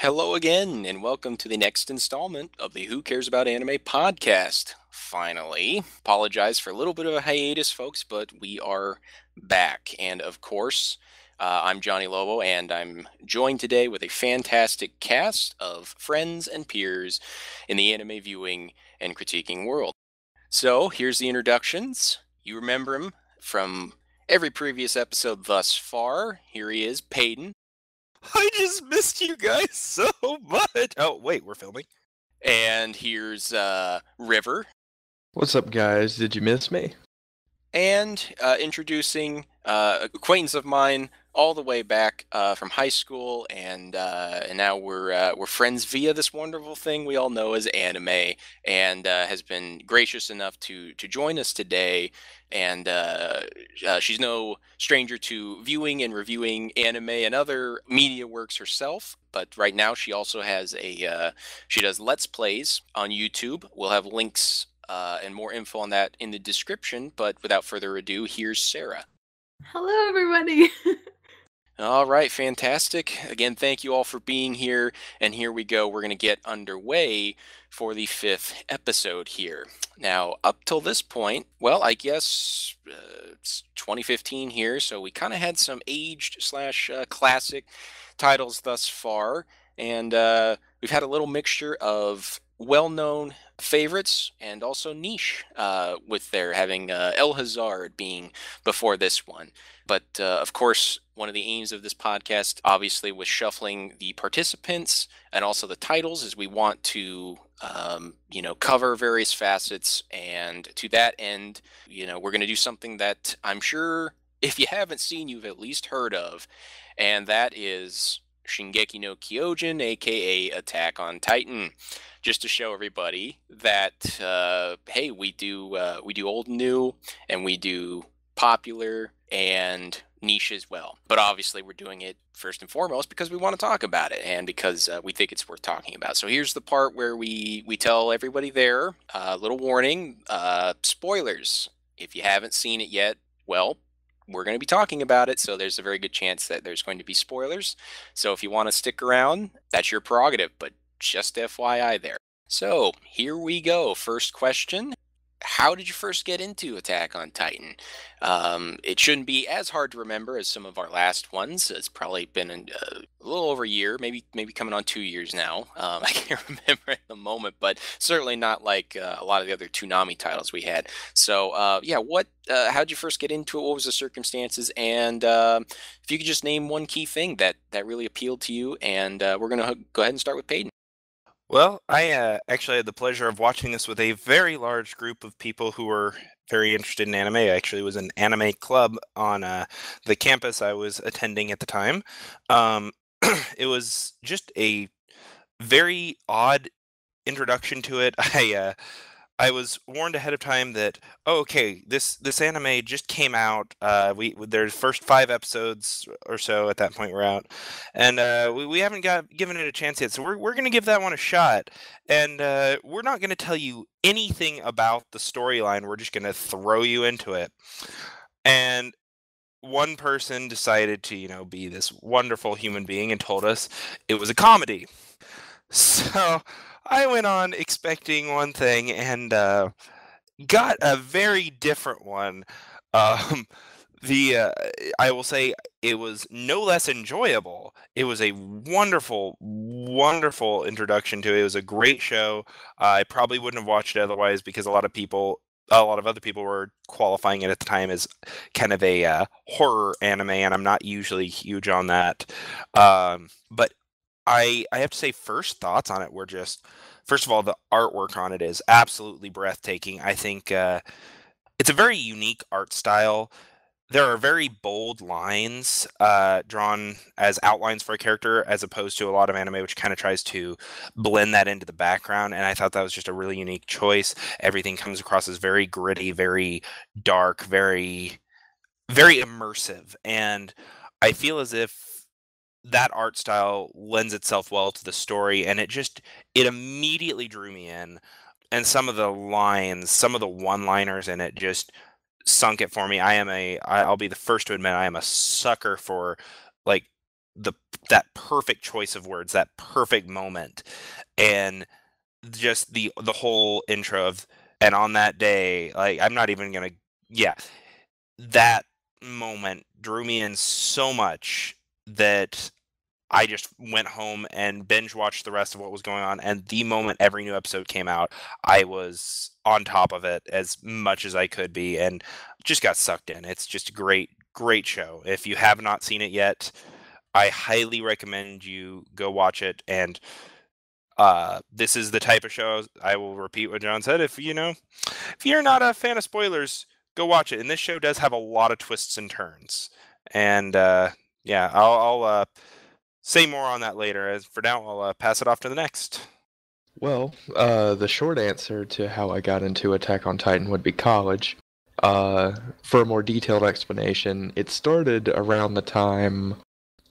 Hello again, and welcome to the next installment of the Who Cares About Anime podcast. Finally, apologize for a little bit of a hiatus, folks, but we are back. And of course, I'm Jonny Lobo, and I'm joined today with a fantastic cast of friends and peers in the anime viewing and critiquing world. So here's the introductions. You remember him from every previous episode thus far. Here he is, Paden. I just missed you guys so much. Oh, wait, we're filming. And here's River. What's up, guys? Did you miss me? And introducing acquaintance of mine all the way back from high school, and now we're friends via this wonderful thing we all know as anime, and has been gracious enough to join us today. And she's no stranger to viewing and reviewing anime and other media works herself. But right now, she also has she does Let's Plays on YouTube. We'll have links and more info on that in the description. But without further ado, here's Sarah. Hello, everybody. All right, fantastic. Again, thank you all for being here. And here we go. We're going to get underway for the 5th episode here. Now, up till this point, well, I guess it's 2015 here, so we kind of had some aged / classic titles thus far. And we've had a little mixture of well-known favorites and also niche, with their having El Hazard being before this one. But of course, one of the aims of this podcast, obviously, with shuffling the participants and also the titles, is we want to, cover various facets. And to that end, we're going to do something that I'm sure if you haven't seen, you've at least heard of, and that is Shingeki no Kyojin, a.k.a. Attack on Titan. Just to show everybody that, hey, we do old and new, and we do popular and niche as well. But obviously, we're doing it first and foremost because we want to talk about it, and because we think it's worth talking about. So here's the part where we tell everybody there, little warning, spoilers. If you haven't seen it yet, well, we're going to be talking about it, so there's a very good chance that there's going to be spoilers. So if you want to stick around, that's your prerogative, but just FYI there. So here we go. First question. How did you first get into Attack on Titan? It shouldn't be as hard to remember as some of our last ones. It's probably been a little over a year, maybe coming on 2 years now. I can't remember at the moment, but certainly not like a lot of the other Toonami titles we had. So yeah, how'd you first get into it? What was the circumstances? And if you could just name one key thing that really appealed to you, and we're gonna go ahead and start with Paden. Well, I actually had the pleasure of watching this with a very large group of people who were very interested in anime. I actually was an anime club on the campus I was attending at the time. It was just a very odd introduction to it. I was warned ahead of time that okay, this anime just came out. There's first 5 episodes or so at that point we're out, and we haven't given it a chance yet. So we're gonna give that one a shot, and we're not gonna tell you anything about the storyline. We're just gonna throw you into it. And one person decided to be this wonderful human being and told us it was a comedy. So I went on expecting one thing and got a very different one. Um, I will say it was no less enjoyable. It was a wonderful, wonderful introduction to it. It was a great show. I probably wouldn't have watched it otherwise because a lot of other people were qualifying it at the time as kind of a horror anime, and I'm not usually huge on that. But I have to say, first thoughts on it were just, first of all, the artwork on it is absolutely breathtaking. I think it's a very unique art style. There are very bold lines drawn as outlines for a character, as opposed to a lot of anime, which kind of tries to blend that into the background. And I thought that was just a really unique choice. Everything comes across as very gritty, very dark, very, very immersive. And I feel as if that art style lends itself well to the story, and it immediately drew me in. And some of the lines, some of the one-liners in it just sunk it for me. I'll be the first to admit I am a sucker for like that perfect choice of words, that perfect moment, and just the whole intro of, and on that day, like, I'm not even gonna, yeah, that moment drew me in so much that I just went home and binge watched the rest of what was going on. And the moment every new episode came out, I was on top of it as much as I could be and just got sucked in. It's just a great, great show. If you have not seen it yet, I highly recommend you go watch it. And this is the type of show, I will repeat what John said. If you're not a fan of spoilers, go watch it. And this show does have a lot of twists and turns. And yeah, I'll say more on that later. As for now, I'll pass it off to the next. Well, the short answer to how I got into Attack on Titan would be college. For a more detailed explanation, it started around the time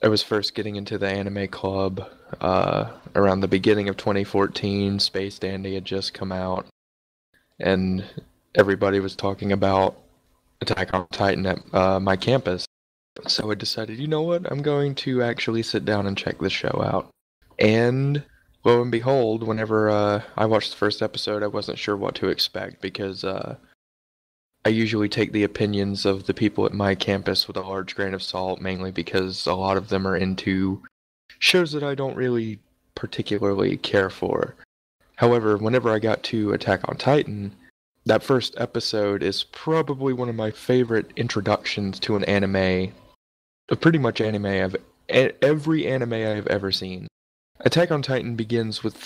I was first getting into the anime club. Around the beginning of 2014, Space Dandy had just come out, and everybody was talking about Attack on Titan at my campus. So I decided, you know what, I'm going to actually sit down and check this show out. And lo and behold, whenever I watched the first episode, I wasn't sure what to expect because I usually take the opinions of the people at my campus with a large grain of salt, mainly because a lot of them are into shows that I don't really particularly care for. However, whenever I got to Attack on Titan, that first episode is probably one of my favorite introductions to an anime, pretty much every anime I've ever seen. Attack on Titan begins with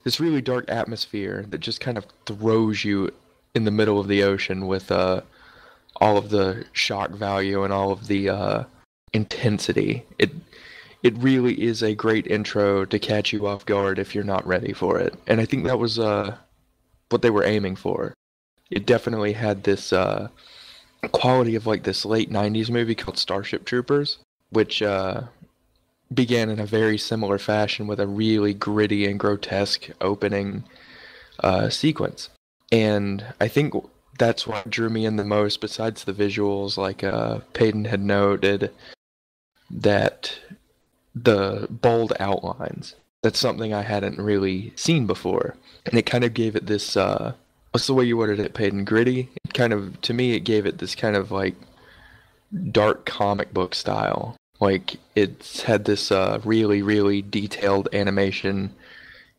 this really dark atmosphere that just kind of throws you in the middle of the ocean with all of the shock value and all of the intensity. It really is a great intro to catch you off guard if you're not ready for it. And I think that was what they were aiming for. It definitely had this quality of like this late 90s movie called Starship Troopers, which began in a very similar fashion with a really gritty and grotesque opening sequence. And I think that's what drew me in the most, besides the visuals. Like Paden had noted, that the bold outlines. That's something I hadn't really seen before. And it kind of gave it this, what's the way you worded it, Paden? Gritty? It kind of, to me, it gave it this kind of like dark comic book style. Like, it's had this really, really detailed animation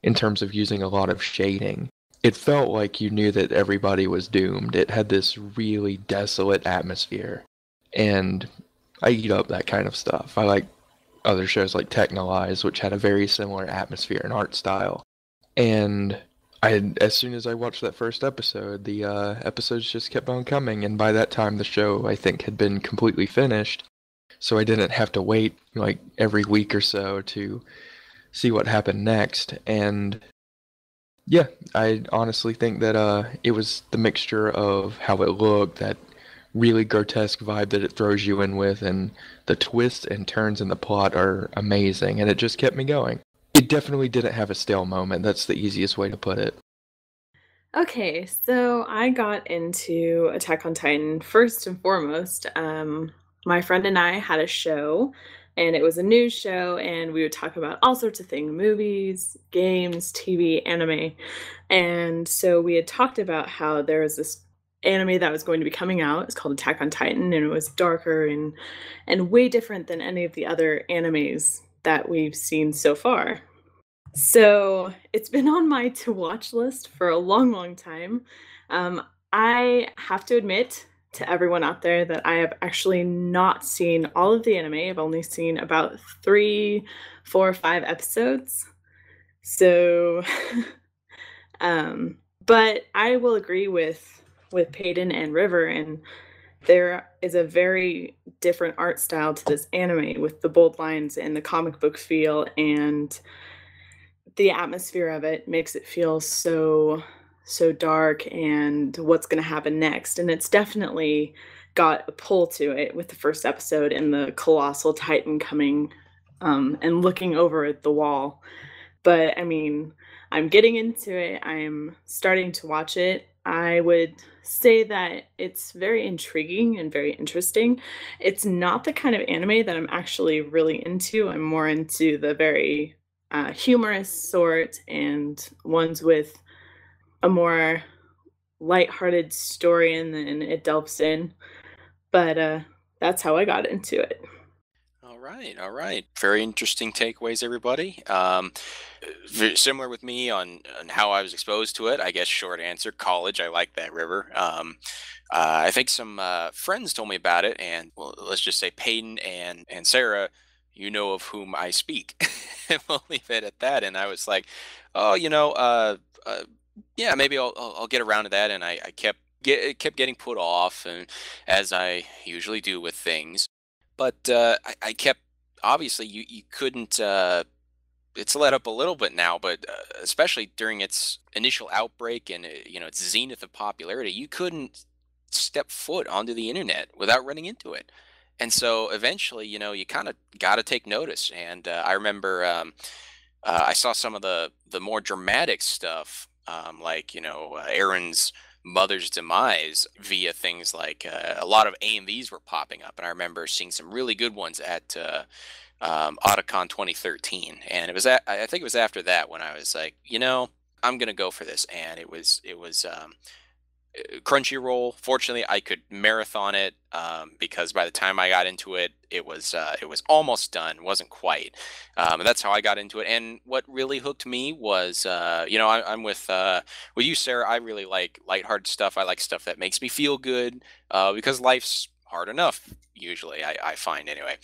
in terms of using a lot of shading. It felt like you knew that everybody was doomed. It had this really desolate atmosphere. And I eat up that kind of stuff. I like other shows like Technolize, which had a very similar atmosphere and art style. And as soon as I watched that first episode, the episodes just kept on coming. And by that time, the show, I think, had been completely finished. So I didn't have to wait like every week or so to see what happened next. And yeah, I honestly think that it was the mixture of how it looked, that really grotesque vibe that it throws you in with, and the twists and turns in the plot are amazing, and it just kept me going. It definitely didn't have a stale moment. That's the easiest way to put it. Okay, so I got into Attack on Titan first and foremost. My friend and I had a show, and it was a news show, and we would talk about all sorts of things: movies, games, TV, anime. And so we had talked about how there was this anime that was going to be coming out. It's called Attack on Titan, and it was darker and way different than any of the other animes that we've seen so far. So it's been on my to watch list for a long, long time. I have to admit to everyone out there that I have actually not seen all of the anime. I've only seen about 3, 4, 5 episodes. So, but I will agree with Paden and River, and there is a very different art style to this anime with the bold lines and the comic book feel, and the atmosphere of it makes it feel so dark and what's going to happen next. And it's definitely got a pull to it with the first episode and the colossal titan coming and looking over at the wall. But I mean, I'm getting into it. I'm starting to watch it. I would say that it's very intriguing and very interesting. It's not the kind of anime that I'm actually really into. I'm more into the very humorous sort and ones with a more lighthearted story and then it delves in. But that's how I got into it. All right, all right. Very interesting takeaways, everybody. Very similar with me on how I was exposed to it. I guess short answer, college. I like that river. I think some friends told me about it, and well, let's just say Paden and Sarah, you know of whom I speak. We'll leave it at that. And I was like, oh, yeah, maybe I'll get around to that. And I kept getting put off, and as I usually do with things. But I kept obviously you couldn't. It's let up a little bit now, but especially during its initial outbreak and its zenith of popularity, you couldn't step foot onto the internet without running into it. And so eventually, you kind of got to take notice. And I remember I saw some of the more dramatic stuff, like Aaron's mother's demise via things like a lot of AMVs were popping up, and I remember seeing some really good ones at Otakon 2013, and I think it was after that when I was like, I'm gonna go for this, and it was Crunchyroll. Fortunately, I could marathon it because by the time I got into it, it was almost done. Wasn't quite, and that's how I got into it. And what really hooked me was, I'm with you, Sarah. I really like lighthearted stuff. I like stuff that makes me feel good because life's hard enough usually. I find anyway.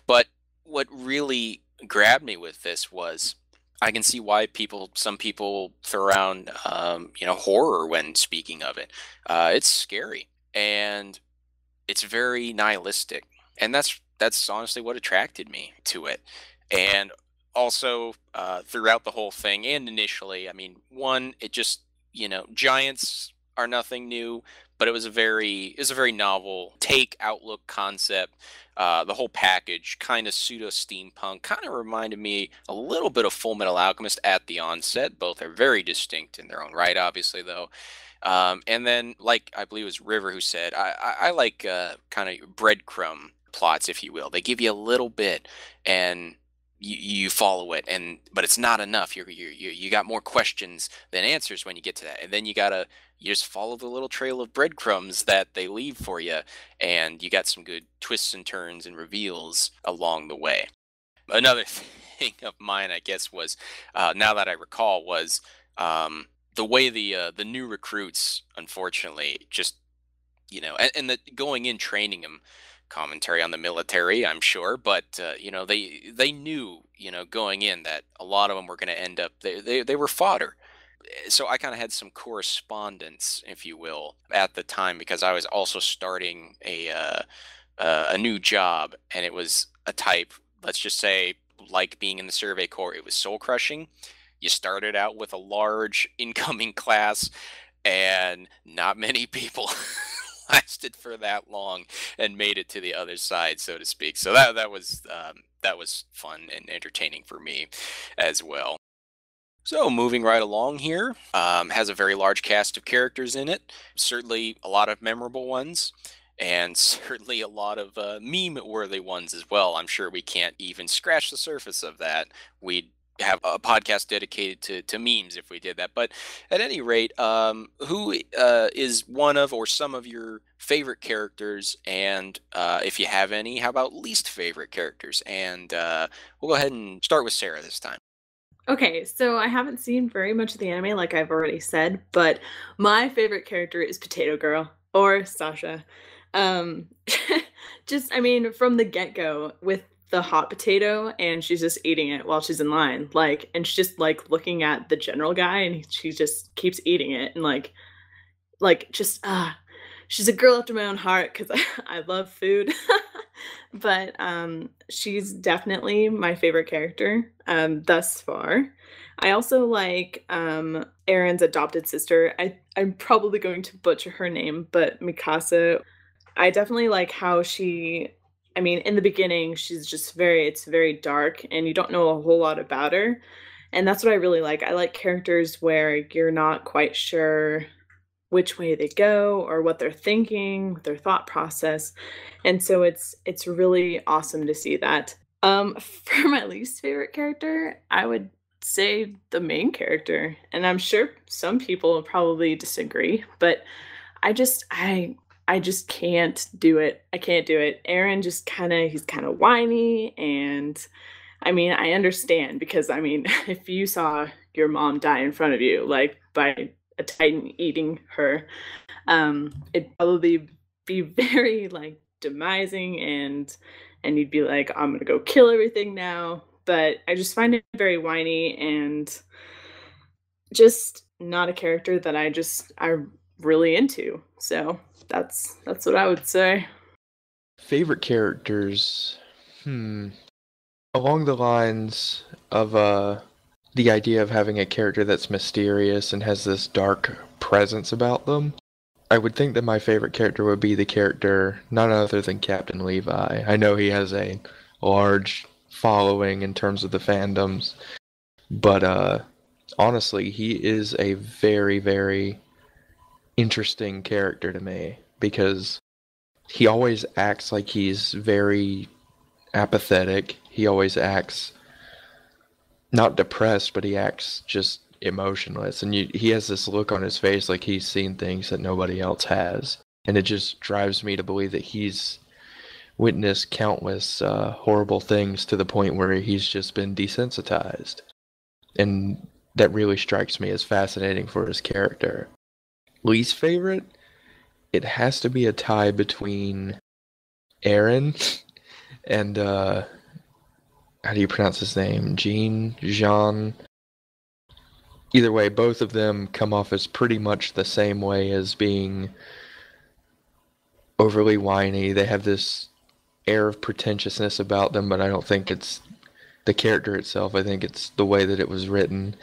But what really grabbed me with this was I can see why some people throw around, horror when speaking of it. It's scary and it's very nihilistic, and that's honestly what attracted me to it. And also throughout the whole thing, and initially, I mean, one, it just giants are nothing new, but it was a very novel take, outlook, concept. The whole package, kind of pseudo steampunk, kind of reminded me a little bit of Full Metal Alchemist at the onset. Both are very distinct in their own right, obviously, though. And then, like I believe it was River who said, I like kind of breadcrumb plots, if you will. They give you a little bit, and you follow it, but it's not enough. You got more questions than answers when you get to that, and then you just follow the little trail of breadcrumbs that they leave for you, and you got some good twists and turns and reveals along the way. Another thing of mine, I guess, was now that I recall was the way the new recruits, unfortunately, just and the going in training them, commentary on the military, I'm sure, but they knew going in that a lot of them were going to end up they were fodder. So I kind of had some correspondence, if you will, at the time because I was also starting a new job, and it was a type. Let's just say, like being in the Survey Corps, it was soul crushing. You started out with a large incoming class, and not many people lasted for that long and made it to the other side, so to speak. So that was fun and entertaining for me as well. So moving right along here, has a very large cast of characters in it. Certainly a lot of memorable ones, and certainly a lot of meme-worthy ones as well. I'm sure we can't even scratch the surface of that. We'd have a podcast dedicated to memes if we did that. But at any rate, who is one of or some of your favorite characters? And if you have any, how about least favorite characters? And we'll go ahead and start with Sarah this time. Okay, so I haven't seen very much of the anime, like I've already said, but my favorite character is Potato Girl or Sasha. Um, just, I mean, from the get-go with the hot potato, and she's just eating it while she's in line, and she's just looking at the general guy, and she just keeps eating it, and just she's a girl after my own heart because I love food. But she's definitely my favorite character thus far. I also like Aaron's adopted sister. I'm probably going to butcher her name, but Mikasa. I definitely like how I mean, in the beginning, she's just it's very dark and you don't know a whole lot about her. And that's what I really like. I like characters where you're not quite sure which way they go or what they're thinking, their thought process. And so it's really awesome to see that. For my least favorite character, I would say the main character. And I'm sure some people will probably disagree, but I just can't do it. I can't do it. Aaron just he's kind of whiny, and I mean, I understand because I mean, if you saw your mom die in front of you, like by a titan eating her, it'd probably be very like demising, and you'd be like, I'm gonna go kill everything now. But I just find it very whiny and just not a character that I'm really into. So that's what I would say. Favorite characters? Along the lines of the idea of having a character that's mysterious and has this dark presence about them, I would think that my favorite character would be the character none other than Captain Levi. I know he has a large following in terms of the fandoms, but honestly, he is a very, very interesting character to me because he always acts like he's very apathetic. He always acts not depressed, but he acts just emotionless. And he has this look on his face like he's seen things that nobody else has. And it just drives me to believe that he's witnessed countless horrible things to the point where he's just been desensitized. And that really strikes me as fascinating for his character. Least favorite? It has to be a tie between Aaron and how do you pronounce his name? Jean. Either way, both of them come off as pretty much the same way as being overly whiny. They have this air of pretentiousness about them, but I don't think it's the character itself. I think it's the way that it was written.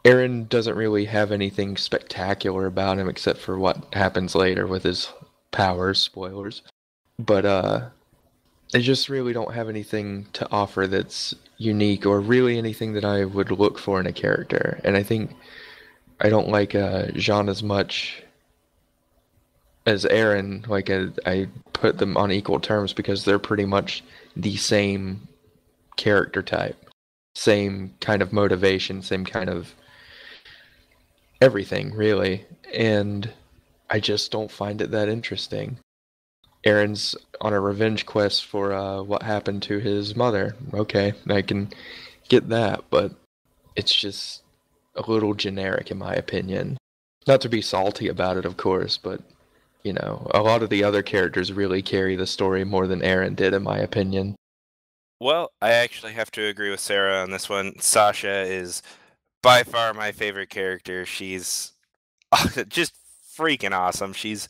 Aaron doesn't really have anything spectacular about him except for what happens later with his powers, spoilers. But they just really don't have anything to offer that's unique or really anything that I would look for in a character. And I think I don't like Jean as much as Aaron. Like I put them on equal terms because they're pretty much the same character type. Same kind of motivation, same kind of everything, really. And I just don't find it that interesting. Aaron's on a revenge quest for what happened to his mother. Okay, I can get that, but it's just a little generic in my opinion. Not to be salty about it, of course, but, you know, a lot of the other characters really carry the story more than Aaron did, in my opinion. Well, I actually have to agree with Sarah on this one. Sasha is by far my favorite character. She's just freaking awesome. She's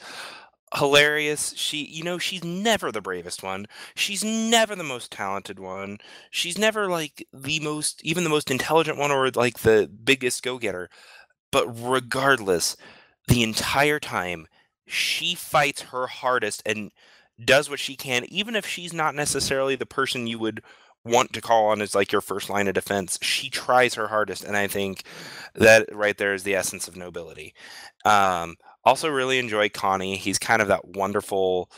hilarious. She's never the bravest one. She's never the most talented one. She's never like even the most intelligent one or like the biggest go-getter. But regardless, the entire time, she fights her hardest and does what she can, even if she's not necessarily the person you would want to call on as like your first line of defense. She tries her hardest, and I think that right there is the essence of nobility. Also really enjoy Connie. He's kind of that wonderful,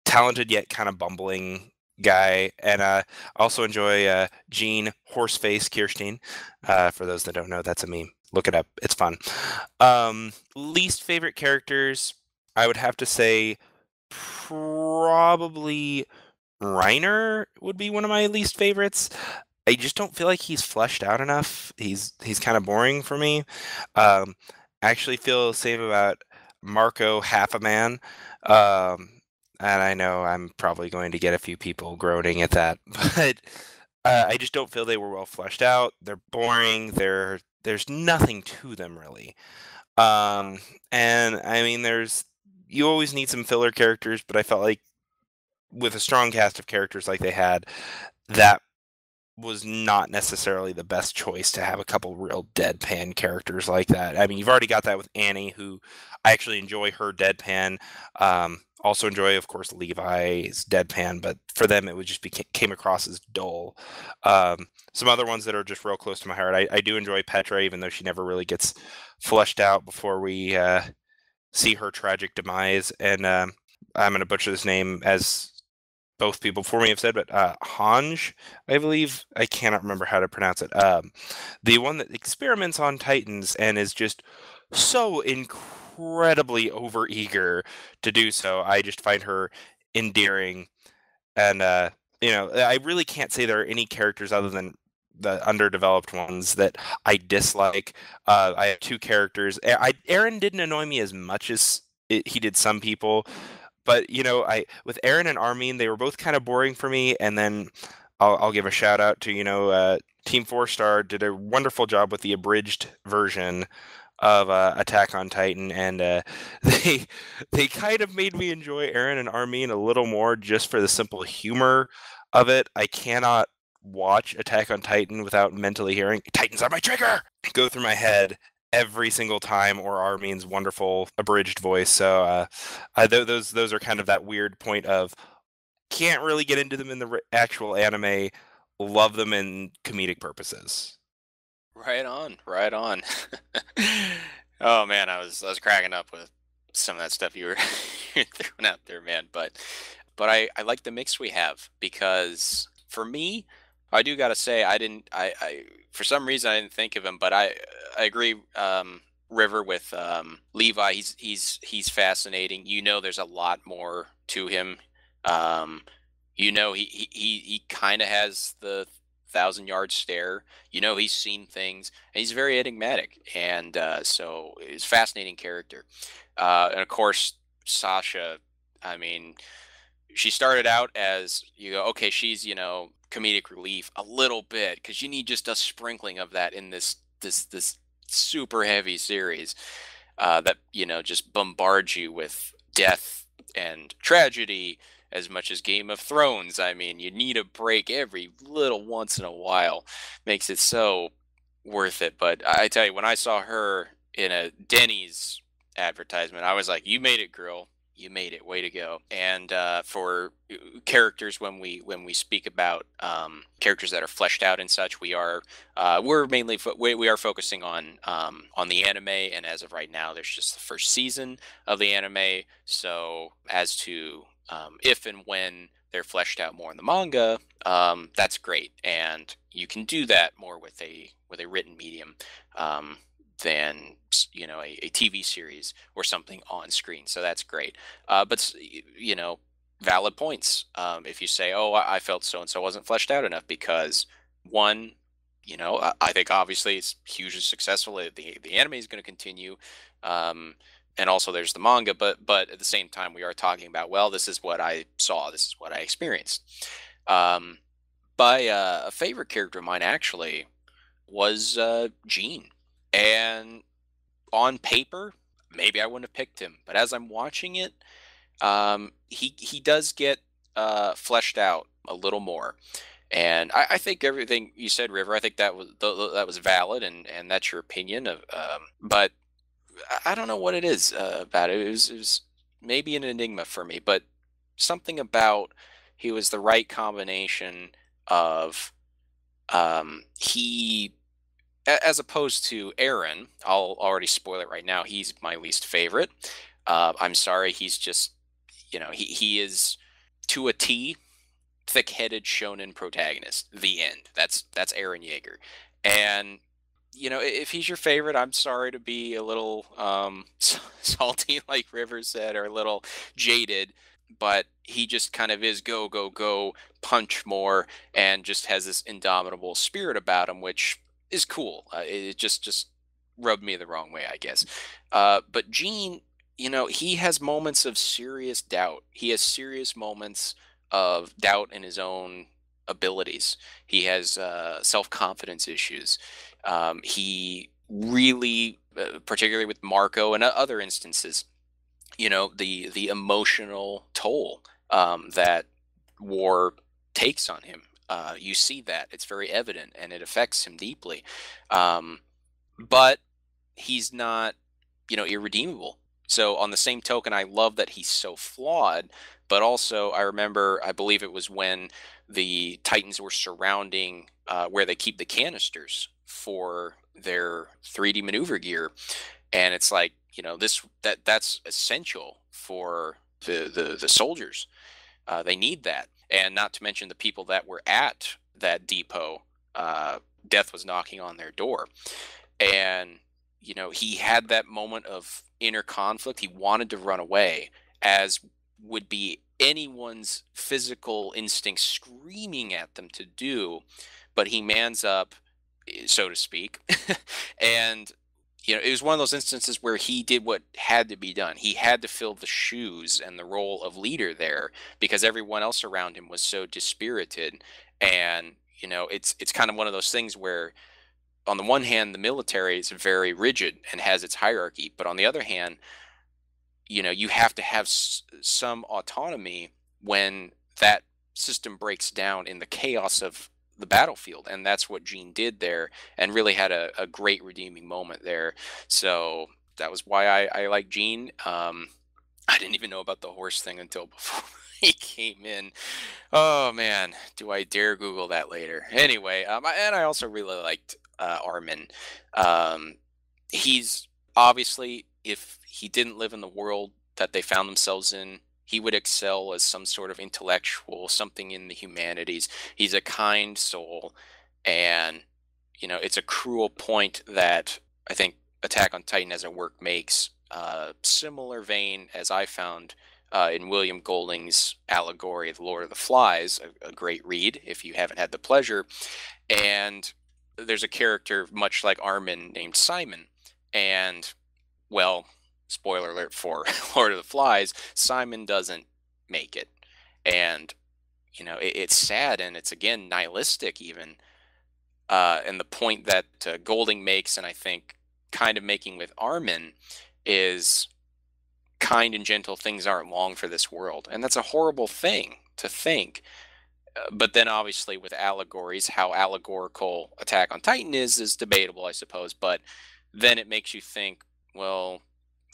talented yet kind of bumbling guy. And also enjoy Jean Horseface Kirstein. For those that don't know, that's a meme. Look it up. It's fun. Least favorite characters, I would have to say probably Reiner would be one of my least favorites. I just don't feel like he's fleshed out enough. He's kind of boring for me. I actually feel the same about Marco Half a Man. And I know I'm probably going to get a few people groaning at that, but I just don't feel they were well fleshed out. They're boring. There's nothing to them really. And I mean, you always need some filler characters, but I felt like with a strong cast of characters like they had, that was not necessarily the best choice to have a couple real deadpan characters like that. I mean, you've already got that with Annie, who I actually enjoy her deadpan. Also enjoy, of course, Levi's deadpan, but for them it would just came across as dull. Some other ones that are just real close to my heart. I do enjoy Petra, even though she never really gets fleshed out before we see her tragic demise. And I'm going to butcher this name, as both people before me have said, but Hanj, I believe. I cannot remember how to pronounce it. The one that experiments on Titans and is just so incredibly overeager to do so. I just find her endearing. And, I really can't say there are any characters other than the underdeveloped ones that I dislike. I have two characters. Aaron didn't annoy me as much as he did some people. But with Aaron and Armin, they were both kind of boring for me. And then I'll give a shout out to Team 4-Star did a wonderful job with the abridged version of Attack on Titan, and they kind of made me enjoy Aaron and Armin a little more just for the simple humor of it. I cannot watch Attack on Titan without mentally hearing "Titans are my trigger" go through my head every single time, or Armin's wonderful abridged voice. So those are kind of that weird point of can't really get into them in the actual anime, love them in comedic purposes. Right on, right on. Oh man, I was cracking up with some of that stuff you were you're throwing out there, man. But I like the mix we have, because for me, I do gotta say I for some reason I didn't think of him, but I agree. River with Levi, he's fascinating. There's a lot more to him. He kind of has the 1,000-yard stare. He's seen things, and he's very enigmatic, and so he's a fascinating character. And of course, Sasha. I mean, she started out as, okay, she's comedic relief a little bit, because you need just a sprinkling of that in this super heavy series that just bombards you with death and tragedy as much as Game of Thrones. I mean, you need a break every little once in a while. Makes it so worth it. But I tell you, when I saw her in a Denny's advertisement, I was like, "You made it, girl. You made it. Way to go!" And for characters, when we speak about characters that are fleshed out and such, we're mainly we are focusing on the anime, and as of right now, there's just the first season of the anime. So as to if and when they're fleshed out more in the manga, that's great, and you can do that more with a written medium. Than a TV series or something on screen. So that's great. But valid points. If you say, "Oh, I felt so and so wasn't fleshed out enough," because one, I think obviously it's hugely successful. The anime is going to continue, and also there's the manga. But at the same time, we are talking about, well, this is what I saw. This is what I experienced. By a favorite character of mine actually was Gene. And on paper, maybe I wouldn't have picked him, but as I'm watching it, he does get fleshed out a little more. And I think everything you said, River, I think that was valid, and that's your opinion of. But I don't know what it is about it. It was maybe an enigma for me, but something about he was the right combination of he as opposed to Aaron. I'll already spoil it right now. He's my least favorite. I'm sorry. He's just, he is to a T, thick-headed shonen protagonist. The end. That's Aaron Yeager. And if he's your favorite, I'm sorry to be a little salty, like River said, or a little jaded. But he just kind of is go, go, go, punch more, and just has this indomitable spirit about him, which is cool. It just rubbed me the wrong way, I guess. But Gene, he has moments of serious doubt. He has serious moments of doubt in his own abilities. He has self-confidence issues. He really, particularly with Marco and other instances, the emotional toll that war takes on him. You see that. It's very evident, and it affects him deeply. But he's not, irredeemable. So on the same token, I love that he's so flawed, but also I remember, I believe it was when the Titans were surrounding where they keep the canisters for their 3D maneuver gear, and it's like, that's essential for the soldiers. They need that, and not to mention the people that were at that depot. Death was knocking on their door, and he had that moment of inner conflict. He wanted to run away, as would be anyone's physical instinct screaming at them to do, but he mans up, so to speak. And it was one of those instances where he did what had to be done. He had to fill the shoes and the role of leader there, because everyone else around him was so dispirited. And it's kind of one of those things where, on the one hand, the military is very rigid and has its hierarchy, but on the other hand, you have to have some autonomy when that system breaks down in the chaos of the battlefield. And that's what Gene did there, and really had a great redeeming moment there. So that was why I like Gene. I didn't even know about the horse thing until before he came in. Oh man, do I dare Google that later? Anyway, and I also really liked Armin. He's obviously, if he didn't live in the world that they found themselves in, he would excel as some sort of intellectual, something in the humanities. He's a kind soul, and it's a cruel point that I think Attack on Titan as a work makes. Similar vein as I found in William Golding's allegory of The Lord of the Flies, a great read if you haven't had the pleasure. And there's a character much like Armin named Simon, and, well, spoiler alert for Lord of the Flies, Simon doesn't make it. And it's sad, and it's, again, nihilistic even. And the point that Golding makes, and I think kind of making with Armin, is kind and gentle things aren't long for this world. And that's a horrible thing to think. But then obviously with allegories, how allegorical Attack on Titan is debatable, I suppose. But then it makes you think, well,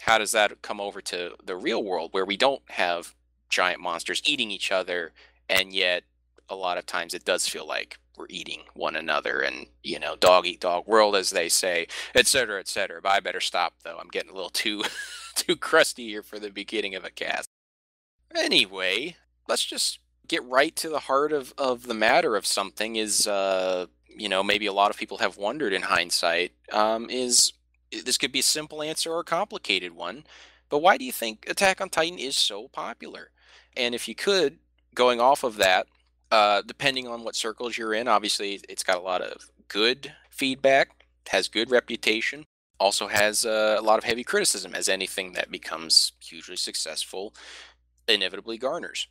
how does that come over to the real world, where we don't have giant monsters eating each other, and yet a lot of times it does feel like we're eating one another, and dog eat dog world, as they say, et cetera, et cetera. But I better stop, though. I'm getting a little too too crusty here for the beginning of a cast. Anyway, let's just get right to the heart of the matter of something. Is maybe a lot of people have wondered in hindsight, is this could be a simple answer or a complicated one, but why do you think Attack on Titan is so popular? And if you could, going off of that, depending on what circles you're in, obviously it's got a lot of good feedback, has good reputation, also has a lot of heavy criticism, as anything that becomes hugely successful inevitably garners.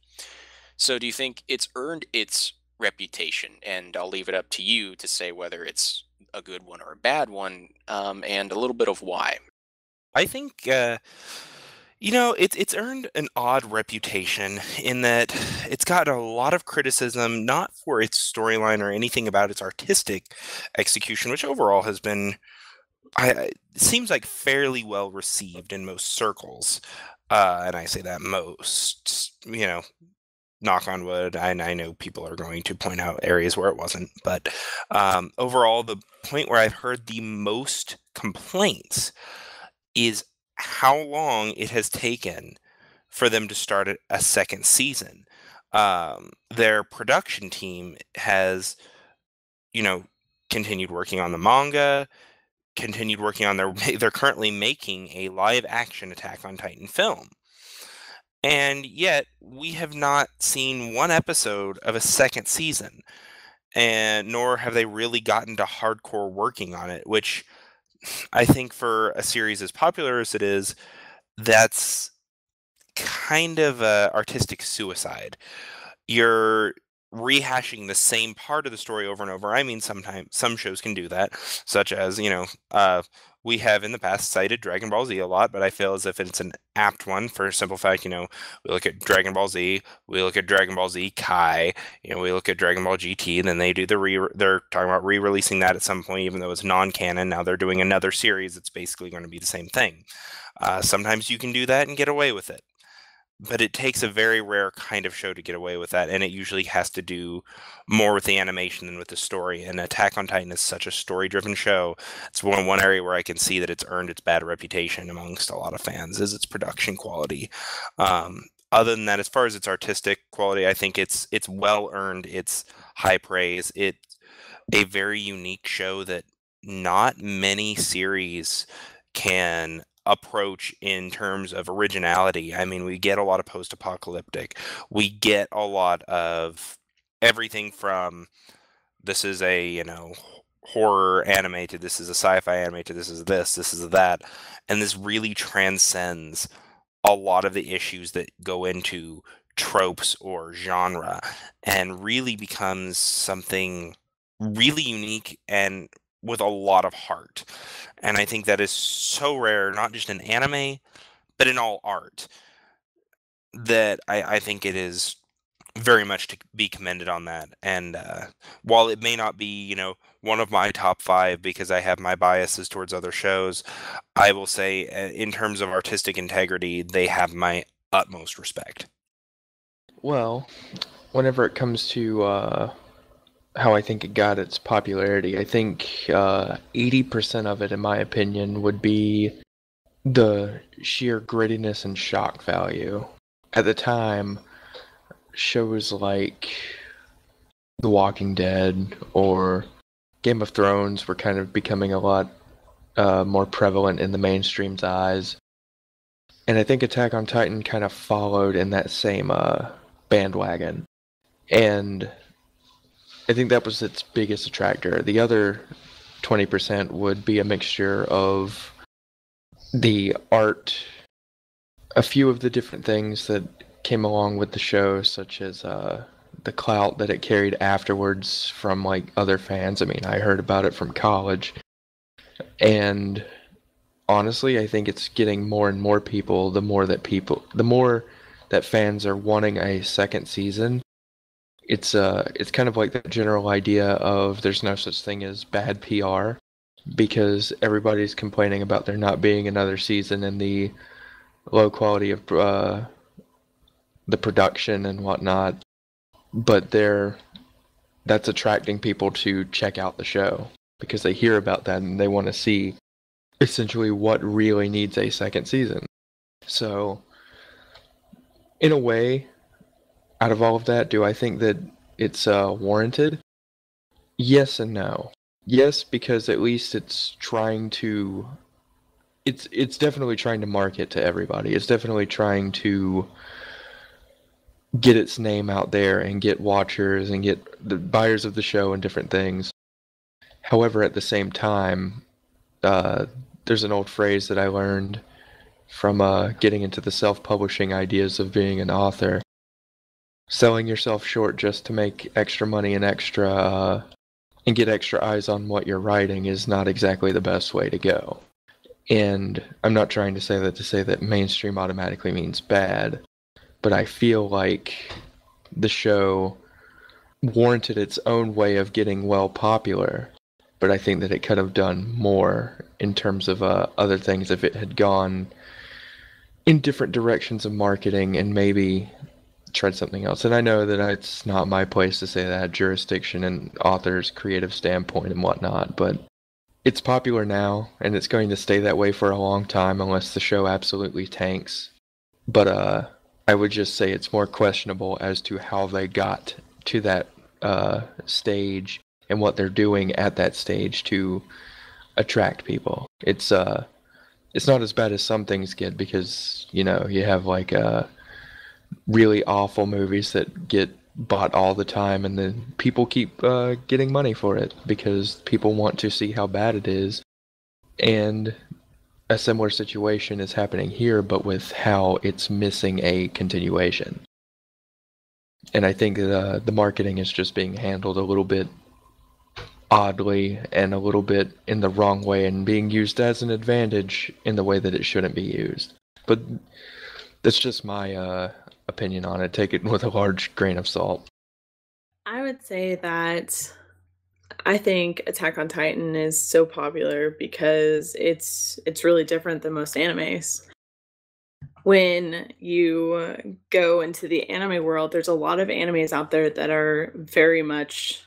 So do you think it's earned its reputation? And I'll leave it up to you to say whether it's a good one or a bad one, and a little bit of why. I think it's earned an odd reputation in that it's got a lot of criticism, not for its storyline or anything about its artistic execution, which overall has been, it seems like, fairly well received in most circles. And I say that most, knock on wood. I know people are going to point out areas where it wasn't, but overall, the point where I've heard the most complaints is how long it has taken for them to start a second season. Their production team has, continued working on the manga, continued working on they're currently making a live action Attack on Titan film. And yet we have not seen one episode of a second season, and nor have they really gotten to hardcore working on it, which I think for a series as popular as it is, that's kind of a artistic suicide. You're rehashing the same part of the story over and over. I mean, sometimes some shows can do that, such as, we have in the past cited Dragon Ball Z a lot, but I feel as if it's an apt one for a simple fact. We look at Dragon Ball Z, we look at Dragon Ball Z Kai, we look at Dragon Ball GT, and then they do they're talking about re-releasing that at some point, even though it's non-canon. Now they're doing another series that's basically going to be the same thing. Sometimes you can do that and get away with it. But it takes a very rare kind of show to get away with that, and it usually has to do more with the animation than with the story. And Attack on Titan is such a story-driven show. It's one area where I can see that it's earned its bad reputation amongst a lot of fans, is its production quality. Other than that, as far as its artistic quality, I think it's well earned. It's high praise. It's a very unique show that not many series can approach in terms of originality. I mean, we get a lot of post-apocalyptic. We get a lot of everything from this is a, horror anime to this is a sci-fi anime to this is that. And this really transcends a lot of the issues that go into tropes or genre and really becomes something really unique and with a lot of heart. And I think that is so rare, not just in anime, but in all art, that I think it is very much to be commended on that. And while it may not be, one of my top 5 because I have my biases towards other shows, I will say in terms of artistic integrity, they have my utmost respect. Well, whenever it comes to how I think it got its popularity, I think 80% of it, in my opinion, would be the sheer grittiness and shock value. At the time, shows like The Walking Dead or Game of Thrones were kind of becoming a lot more prevalent in the mainstream's eyes. And I think Attack on Titan kind of followed in that same bandwagon. And I think that was its biggest attractor. The other 20% would be a mixture of the art, a few of the different things that came along with the show, such as the clout that it carried afterwards from like other fans. I mean, I heard about it from college. And honestly, I think it's getting more and more people, the more that fans are wanting a second season. It's kind of like the general idea of there's no such thing as bad PR, because everybody's complaining about there not being another season and the low quality of the production and whatnot. But that's attracting people to check out the show because they hear about that and they want to see essentially what really needs a second season. So, in a way, out of all of that, do I think that it's warranted? Yes and no. Yes, because at least it's trying to... It's definitely trying to market to everybody. It's definitely trying to get its name out there and get watchers and get the buyers of the show and different things. However, at the same time, there's an old phrase that I learned from getting into the self-publishing ideas of being an author. Selling yourself short just to make extra money and and get extra eyes on what you're writing is not exactly the best way to go. And I'm not trying to say that mainstream automatically means bad, but I feel like the show warranted its own way of getting well popular, but I think that it could have done more in terms of other things if it had gone in different directions of marketing and maybe tried something else. And I know that it's not my place to say that, jurisdiction and author's creative standpoint and whatnot, but it's popular now, and it's going to stay that way for a long time unless the show absolutely tanks. But I would just say it's more questionable as to how they got to that stage and what they're doing at that stage to attract people. It's not as bad as some things get because, you have like really awful movies that get bought all the time and then people keep getting money for it because people want to see how bad it is. And a similar situation is happening here, but with how it's missing a continuation. And I think the marketing is just being handled a little bit oddly and a little bit in the wrong way and being used as an advantage in the way that it shouldn't be used. But that's just my opinion on it. Take it with a large grain of salt. I would say that I think Attack on Titan is so popular because it's really different than most animes. When you go into the anime world, there's a lot of animes out there that are very much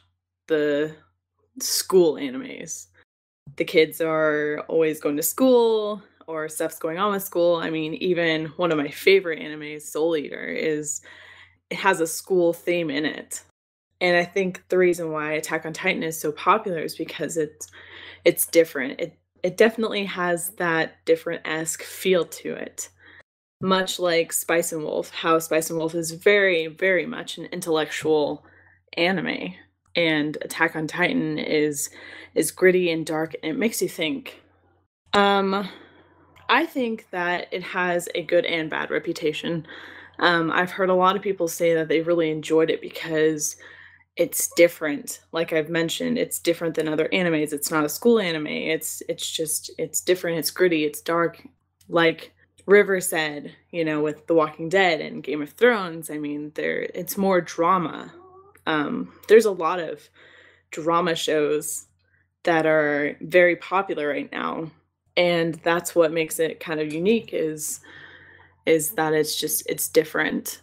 the school animes. The kids are always going to school or stuff's going on with school. I mean, even one of my favorite animes, Soul Eater, it has a school theme in it. And I think the reason why Attack on Titan is so popular is because it's different. It definitely has that different-esque feel to it. Much like Spice and Wolf, how Spice and Wolf is very, very much an intellectual anime, and Attack on Titan is gritty and dark, and it makes you think. I think that it has a good and bad reputation. I've heard a lot of people say that they really enjoyed it because it's different. Like I've mentioned, it's different than other animes. It's not a school anime. It's different. It's gritty. It's dark. Like River said, with The Walking Dead and Game of Thrones. I mean, it's more drama. There's a lot of drama shows that are very popular right now, and that's what makes it kind of unique is that it's different.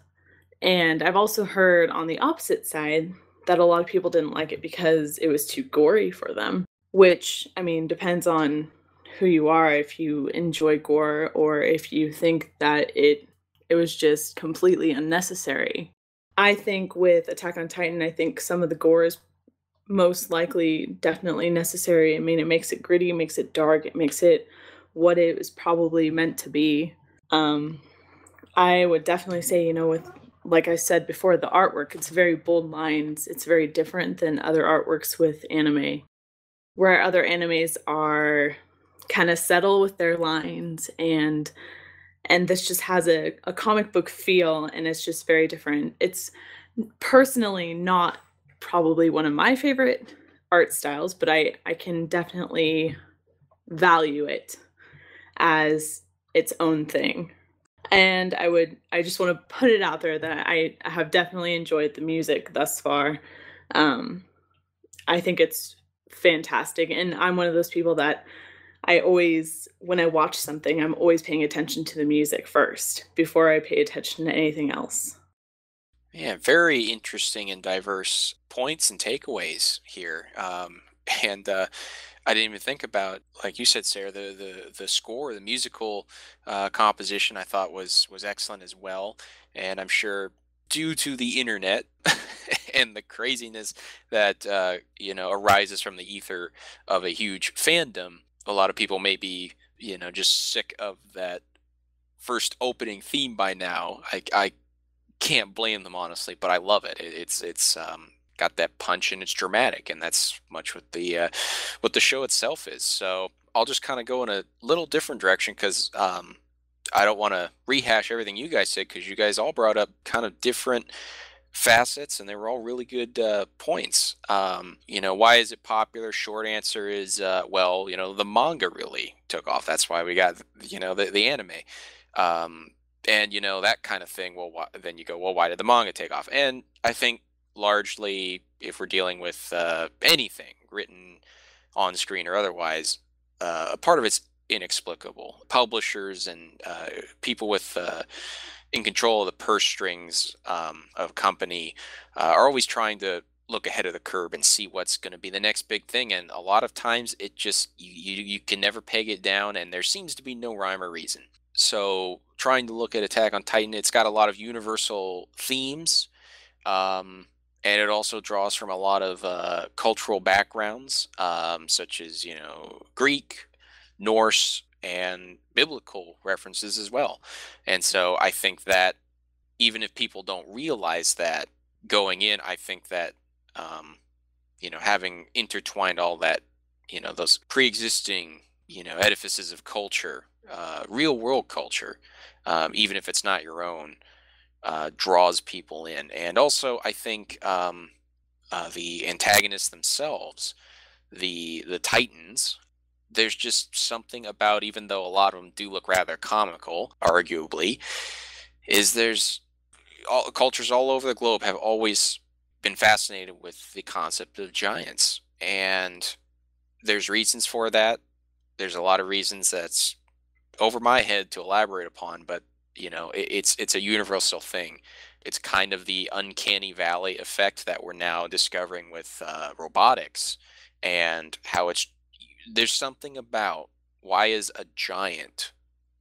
And I've also heard on the opposite side that a lot of people didn't like it because it was too gory for them, which, I mean, depends on who you are, if you enjoy gore or if you think that it was just completely unnecessary. I think with Attack on Titan, I think some of the gore is most likely definitely necessary. I mean, it makes it gritty, it makes it dark, it makes it what it was probably meant to be. I would definitely say, with, like I said before, the artwork, it's very bold lines. It's very different than other artworks with anime, where other animes are kind of subtle with their lines, and this just has a comic book feel, and it's just very different. It's personally not probably one of my favorite art styles, but I can definitely value it as its own thing. And I just want to put it out there that I have definitely enjoyed the music thus far. I think it's fantastic, and I'm one of those people that when I watch something, I'm always paying attention to the music first before I pay attention to anything else. Yeah, very interesting and diverse points and takeaways here. And I didn't even think about, like you said, Sarah, the score, the musical composition. I thought was excellent as well, and I'm sure due to the internet and the craziness that arises from the ether of a huge fandom, a lot of people may be just sick of that first opening theme by now. I can't blame them honestly, but I love it. It's got that punch and it's dramatic, and that's much what the show itself is. So I'll just kind of go in a little different direction because I don't want to rehash everything you guys said because you guys all brought up kind of different facets and they were all really good points. Why is it popular? Short answer is well, the manga really took off. That's why we got the anime. And that kind of thing. Well, then you go, well, why did the manga take off? And I think largely, if we're dealing with anything written on screen or otherwise, a part of it's inexplicable. Publishers and people with in control of the purse strings of a company are always trying to look ahead of the curve and see what's going to be the next big thing. And a lot of times, it just you can never peg it down, and there seems to be no rhyme or reason. So trying to look at Attack on Titan, it's got a lot of universal themes, and it also draws from a lot of cultural backgrounds, such as Greek, Norse, and biblical references as well. And so I think that even if people don't realize that going in, I think that having intertwined all that, those pre-existing edifices of culture, real world culture, even if it's not your own, draws people in. And also, I think the antagonists themselves, the Titans, there's just something about, even though a lot of them do look rather comical, arguably, is there's cultures all over the globe have always been fascinated with the concept of giants, and there's reasons for that. There's a lot of reasons that's over my head to elaborate upon, but it's a universal thing. It's kind of the uncanny valley effect that we're now discovering with robotics, and how there's something about, why is a giant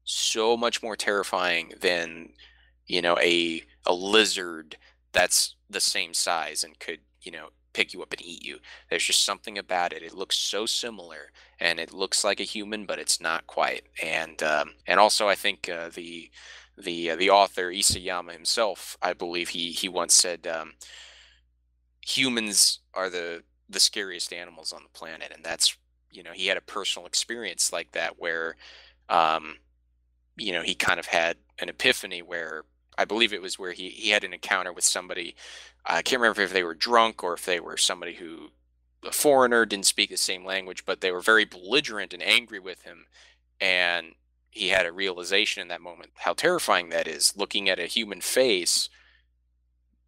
so much more terrifying than a lizard that's the same size and could pick you up and eat you. There's just something about it. It looks so similar, and it looks like a human, but it's not quite. And also, I think the author Isayama himself, I believe he once said, humans are the scariest animals on the planet, and that's, he had a personal experience like that where um, he kind of had an epiphany where, I believe it was where he had an encounter with somebody. I can't remember if they were drunk or if they were somebody who, a foreigner, didn't speak the same language, but they were very belligerent and angry with him. And he had a realization in that moment how terrifying that is, looking at a human face,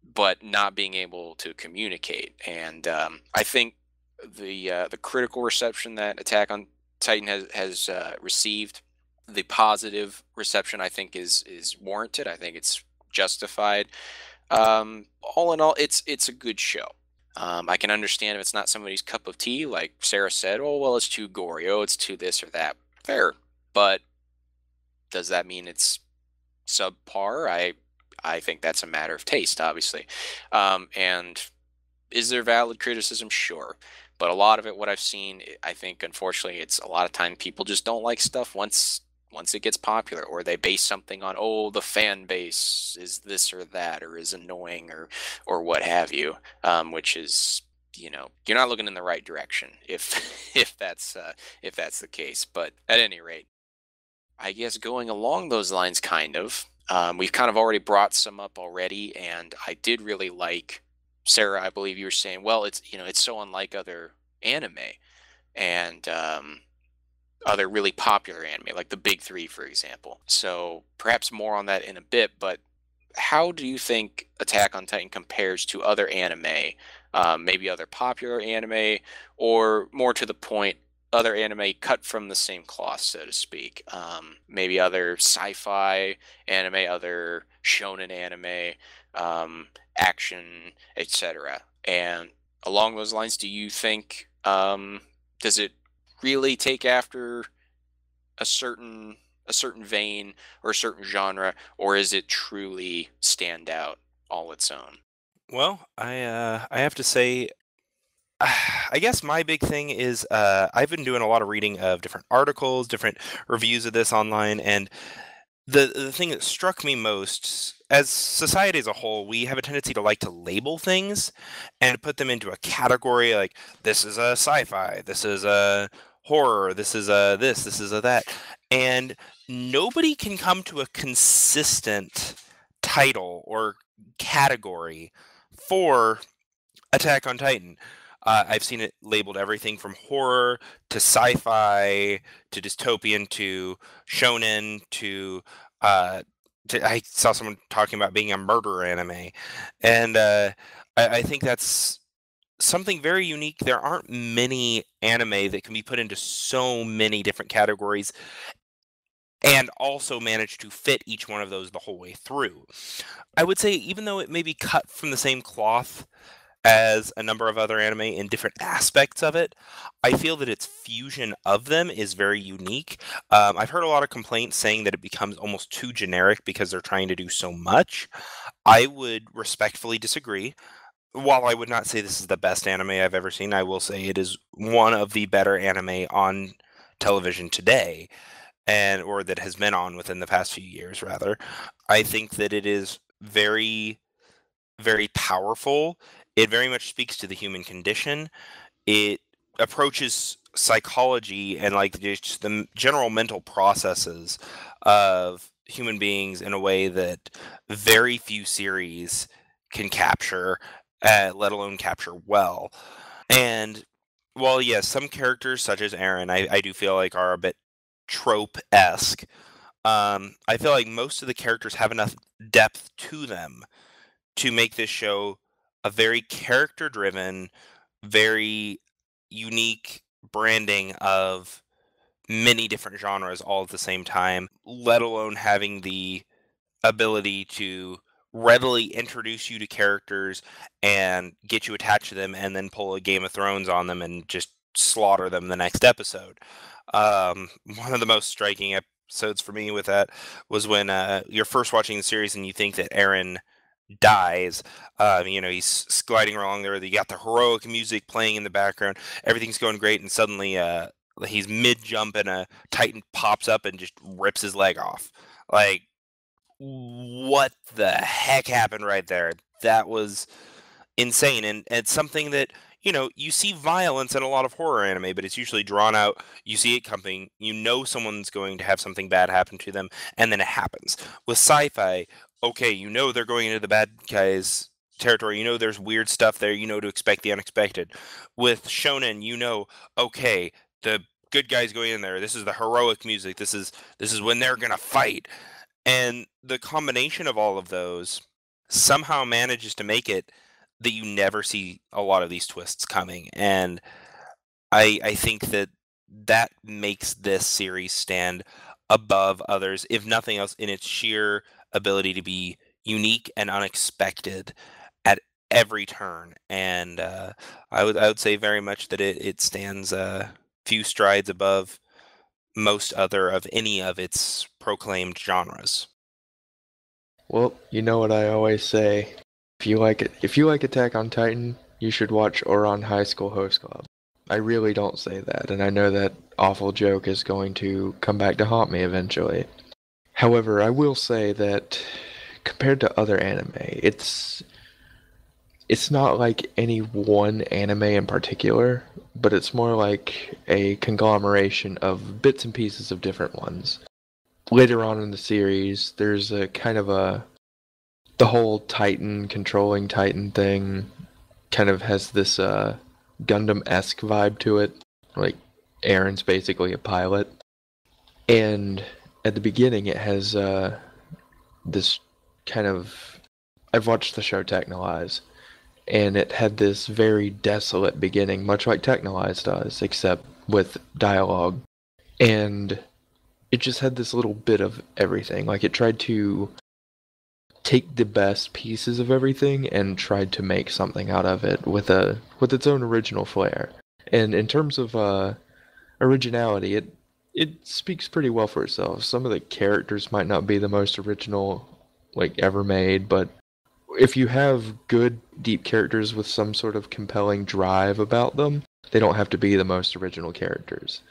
but not being able to communicate. And I think the critical reception that Attack on Titan has received, the positive reception, I think is warranted. I think it's justified. All in all, it's a good show. I can understand if it's not somebody's cup of tea, like Sarah said. Oh well, it's too gory. Oh, it's too this or that. Fair, but does that mean it's subpar? I think that's a matter of taste, obviously. And is there valid criticism? Sure. But a lot of it, what I've seen, I think, unfortunately, it's a lot of time people just don't like stuff once it gets popular, or they base something on, oh, the fan base is this or that, or is annoying, or what have you, which is, you're not looking in the right direction if if that's the case. But at any rate, I guess going along those lines, kind of, we've kind of already brought some up already, and I did really like, Sarah, I believe you were saying, well, it's so unlike other anime, and other really popular anime, like the big three, for example. So perhaps more on that in a bit, but how do you think Attack on Titan compares to other anime, maybe other popular anime, or more to the point, other anime cut from the same cloth, so to speak? Maybe other sci-fi anime, other shonen anime, action, etc. And along those lines, do you think, does it really take after a certain vein or a certain genre, or is it truly stand out all its own? Well, I have to say, I guess my big thing is I've been doing a lot of reading of different articles, different reviews of this online, and the thing that struck me most, as society as a whole, we have a tendency to like to label things and put them into a category, like this is a sci-fi, this is a horror, this is a this is a that, and nobody can come to a consistent title or category for Attack on Titan. I've seen it labeled everything from horror to sci-fi to dystopian to shonen to I saw someone talking about being a murder anime, and I think that's something very unique. There aren't many anime that can be put into so many different categories and also manage to fit each one of those the whole way through. I would say, even though it may be cut from the same cloth as a number of other anime in different aspects of it, I feel that its fusion of them is very unique. I've heard a lot of complaints saying that it becomes almost too generic because they're trying to do so much. I would respectfully disagree. While I would not say this is the best anime I've ever seen, I will say it is one of the better anime on television today, or that has been on within the past few years, rather. I think that it is very, very powerful. It very much speaks to the human condition. It approaches psychology and like just the general mental processes of human beings in a way that very few series can capture, let alone capture well. And while, yes, some characters such as Aaron, I do feel like are a bit trope-esque, I feel like most of the characters have enough depth to them to make this show a very character-driven, very unique branding of many different genres all at the same time, let alone having the ability to readily introduce you to characters and get you attached to them and then pull a Game of Thrones on them and just slaughter them the next episode. One of the most striking episodes for me with that was when you're first watching the series and you think that Aaron dies. He's gliding along there. You got the heroic music playing in the background. Everything's going great, and suddenly he's mid-jump and a Titan pops up and just rips his leg off. Like, what the heck happened right there? That was insane, and it's something that you see violence in a lot of horror anime, but it's usually drawn out. You see it coming, someone's going to have something bad happen to them, and then it happens. With sci-fi, okay, they're going into the bad guys territory, there's weird stuff there, to expect the unexpected. With shonen, okay, the good guys going in there, this is the heroic music, this is when they're gonna fight. And the combination of all of those somehow manages to make it that you never see a lot of these twists coming. And I think that makes this series stand above others, if nothing else, in its sheer ability to be unique and unexpected at every turn. And I would say very much that it stands a few strides above most other of any of its proclaimed genres. Well, you know what I always say. If you like Attack on Titan, you should watch Ouran High School Host Club. I really don't say that, and I know that awful joke is going to come back to haunt me eventually. However, I will say that compared to other anime, it's not like any one anime in particular, but it's more like a conglomeration of bits and pieces of different ones. Later on in the series, there's a kind of the whole Titan controlling Titan thing kind of has this Gundam-esque vibe to it. Like, Aaron's basically a pilot. And at the beginning it has this kind of... I've watched the show Technolize, and it had this very desolate beginning, much like Technolize does, except with dialogue. And it just had this little bit of everything. Like, it tried to take the best pieces of everything and tried to make something out of it with its own original flair. And in terms of originality, it speaks pretty well for itself. Some of the characters might not be the most original ever made, but if you have good, deep characters with some sort of compelling drive about them, they don't have to be the most original characters.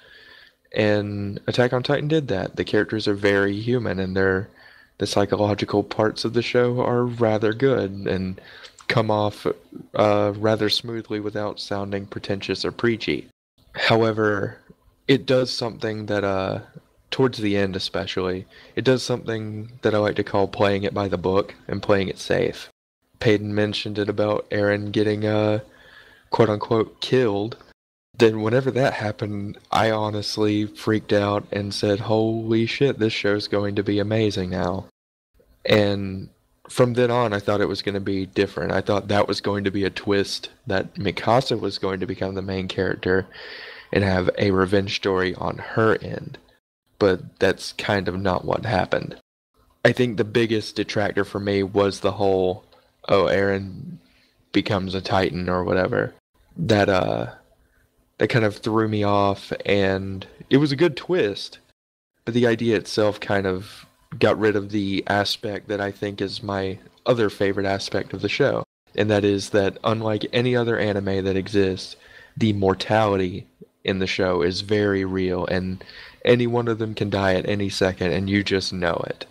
And Attack on Titan did that. The characters are very human, and the psychological parts of the show are rather good and come off rather smoothly without sounding pretentious or preachy. However, it does something that, towards the end especially, it does something that I like to call playing it by the book and playing it safe. Paden mentioned it about Aaron getting, quote-unquote, killed. Then whenever that happened, I honestly freaked out and said, holy shit, this show's going to be amazing now. And from then on, I thought it was going to be different. I thought that was going to be a twist, that Mikasa was going to become the main character and have a revenge story on her end. But that's kind of not what happened. I think the biggest detractor for me was the whole, Aaron becomes a Titan or whatever. That kind of threw me off, and it was a good twist, but the idea itself kind of got rid of the aspect that I think is my other favorite aspect of the show, and that is that unlike any other anime that exists, the mortality in the show is very real, and any one of them can die at any second, and you just know it.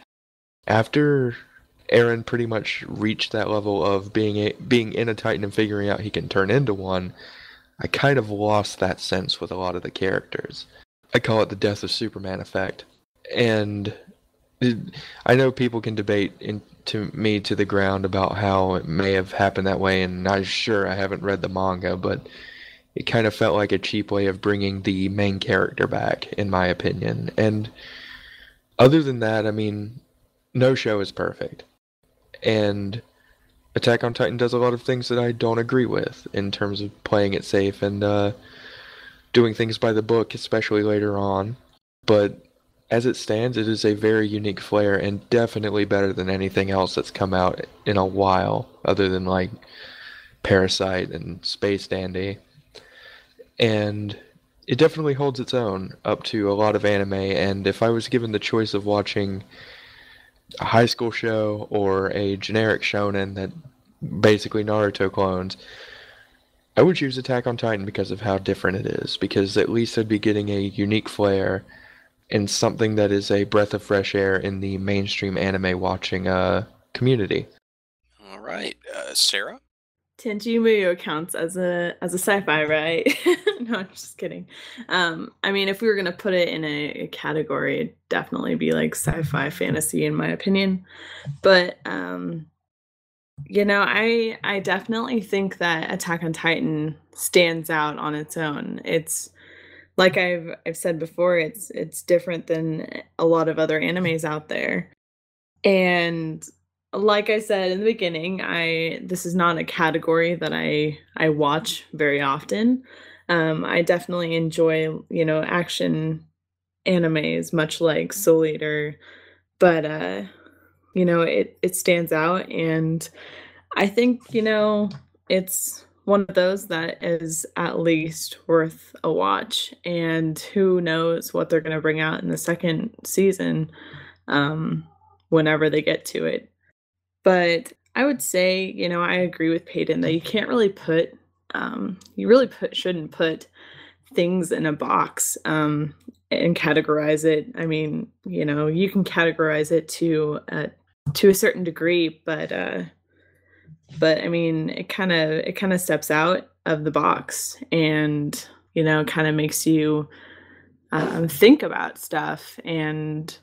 After Aaron pretty much reached that level of being in a Titan and figuring out he can turn into one, I kind of lost that sense with a lot of the characters. I call it the death of Superman effect. And I know people can debate to the ground about how it may have happened that way, and I'm sure I haven't read the manga, but it kind of felt like a cheap way of bringing the main character back, in my opinion. And other than that, I mean, no show is perfect. And Attack on Titan does a lot of things that I don't agree with in terms of playing it safe and doing things by the book, especially later on. But as it stands, it is a very unique flair and definitely better than anything else that's come out in a while, other than like Parasite and Space Dandy. And it definitely holds its own up to a lot of anime. And if I was given the choice of watching a high school show or a generic shonen that basically Naruto clones, I would choose Attack on Titan because of how different it is. Because at least I'd be getting a unique flair and something that is a breath of fresh air in the mainstream anime watching community. All right, Sarah? Tenchi Muyo counts as a sci-fi, right? No, I'm just kidding. I mean, if we were gonna put it in a category, it'd definitely be like sci-fi fantasy, in my opinion. But you know, I definitely think that Attack on Titan stands out on its own. It's like I've said before, it's different than a lot of other animes out there. And like I said in the beginning, I this is not a category that I watch very often. I definitely enjoy, you know, action animes, much like Soul Eater, but you know, it stands out, and I think, you know, it's one of those that is at least worth a watch, and who knows what they're gonna bring out in the second season, um, whenever they get to it. But I would say, you know, I agree with Peyton that you can't really put, you really shouldn't put things in a box, and categorize it. I mean, you know, you can categorize it to a certain degree, but I mean, it kind of steps out of the box, and you know, kind of makes you think about stuff, and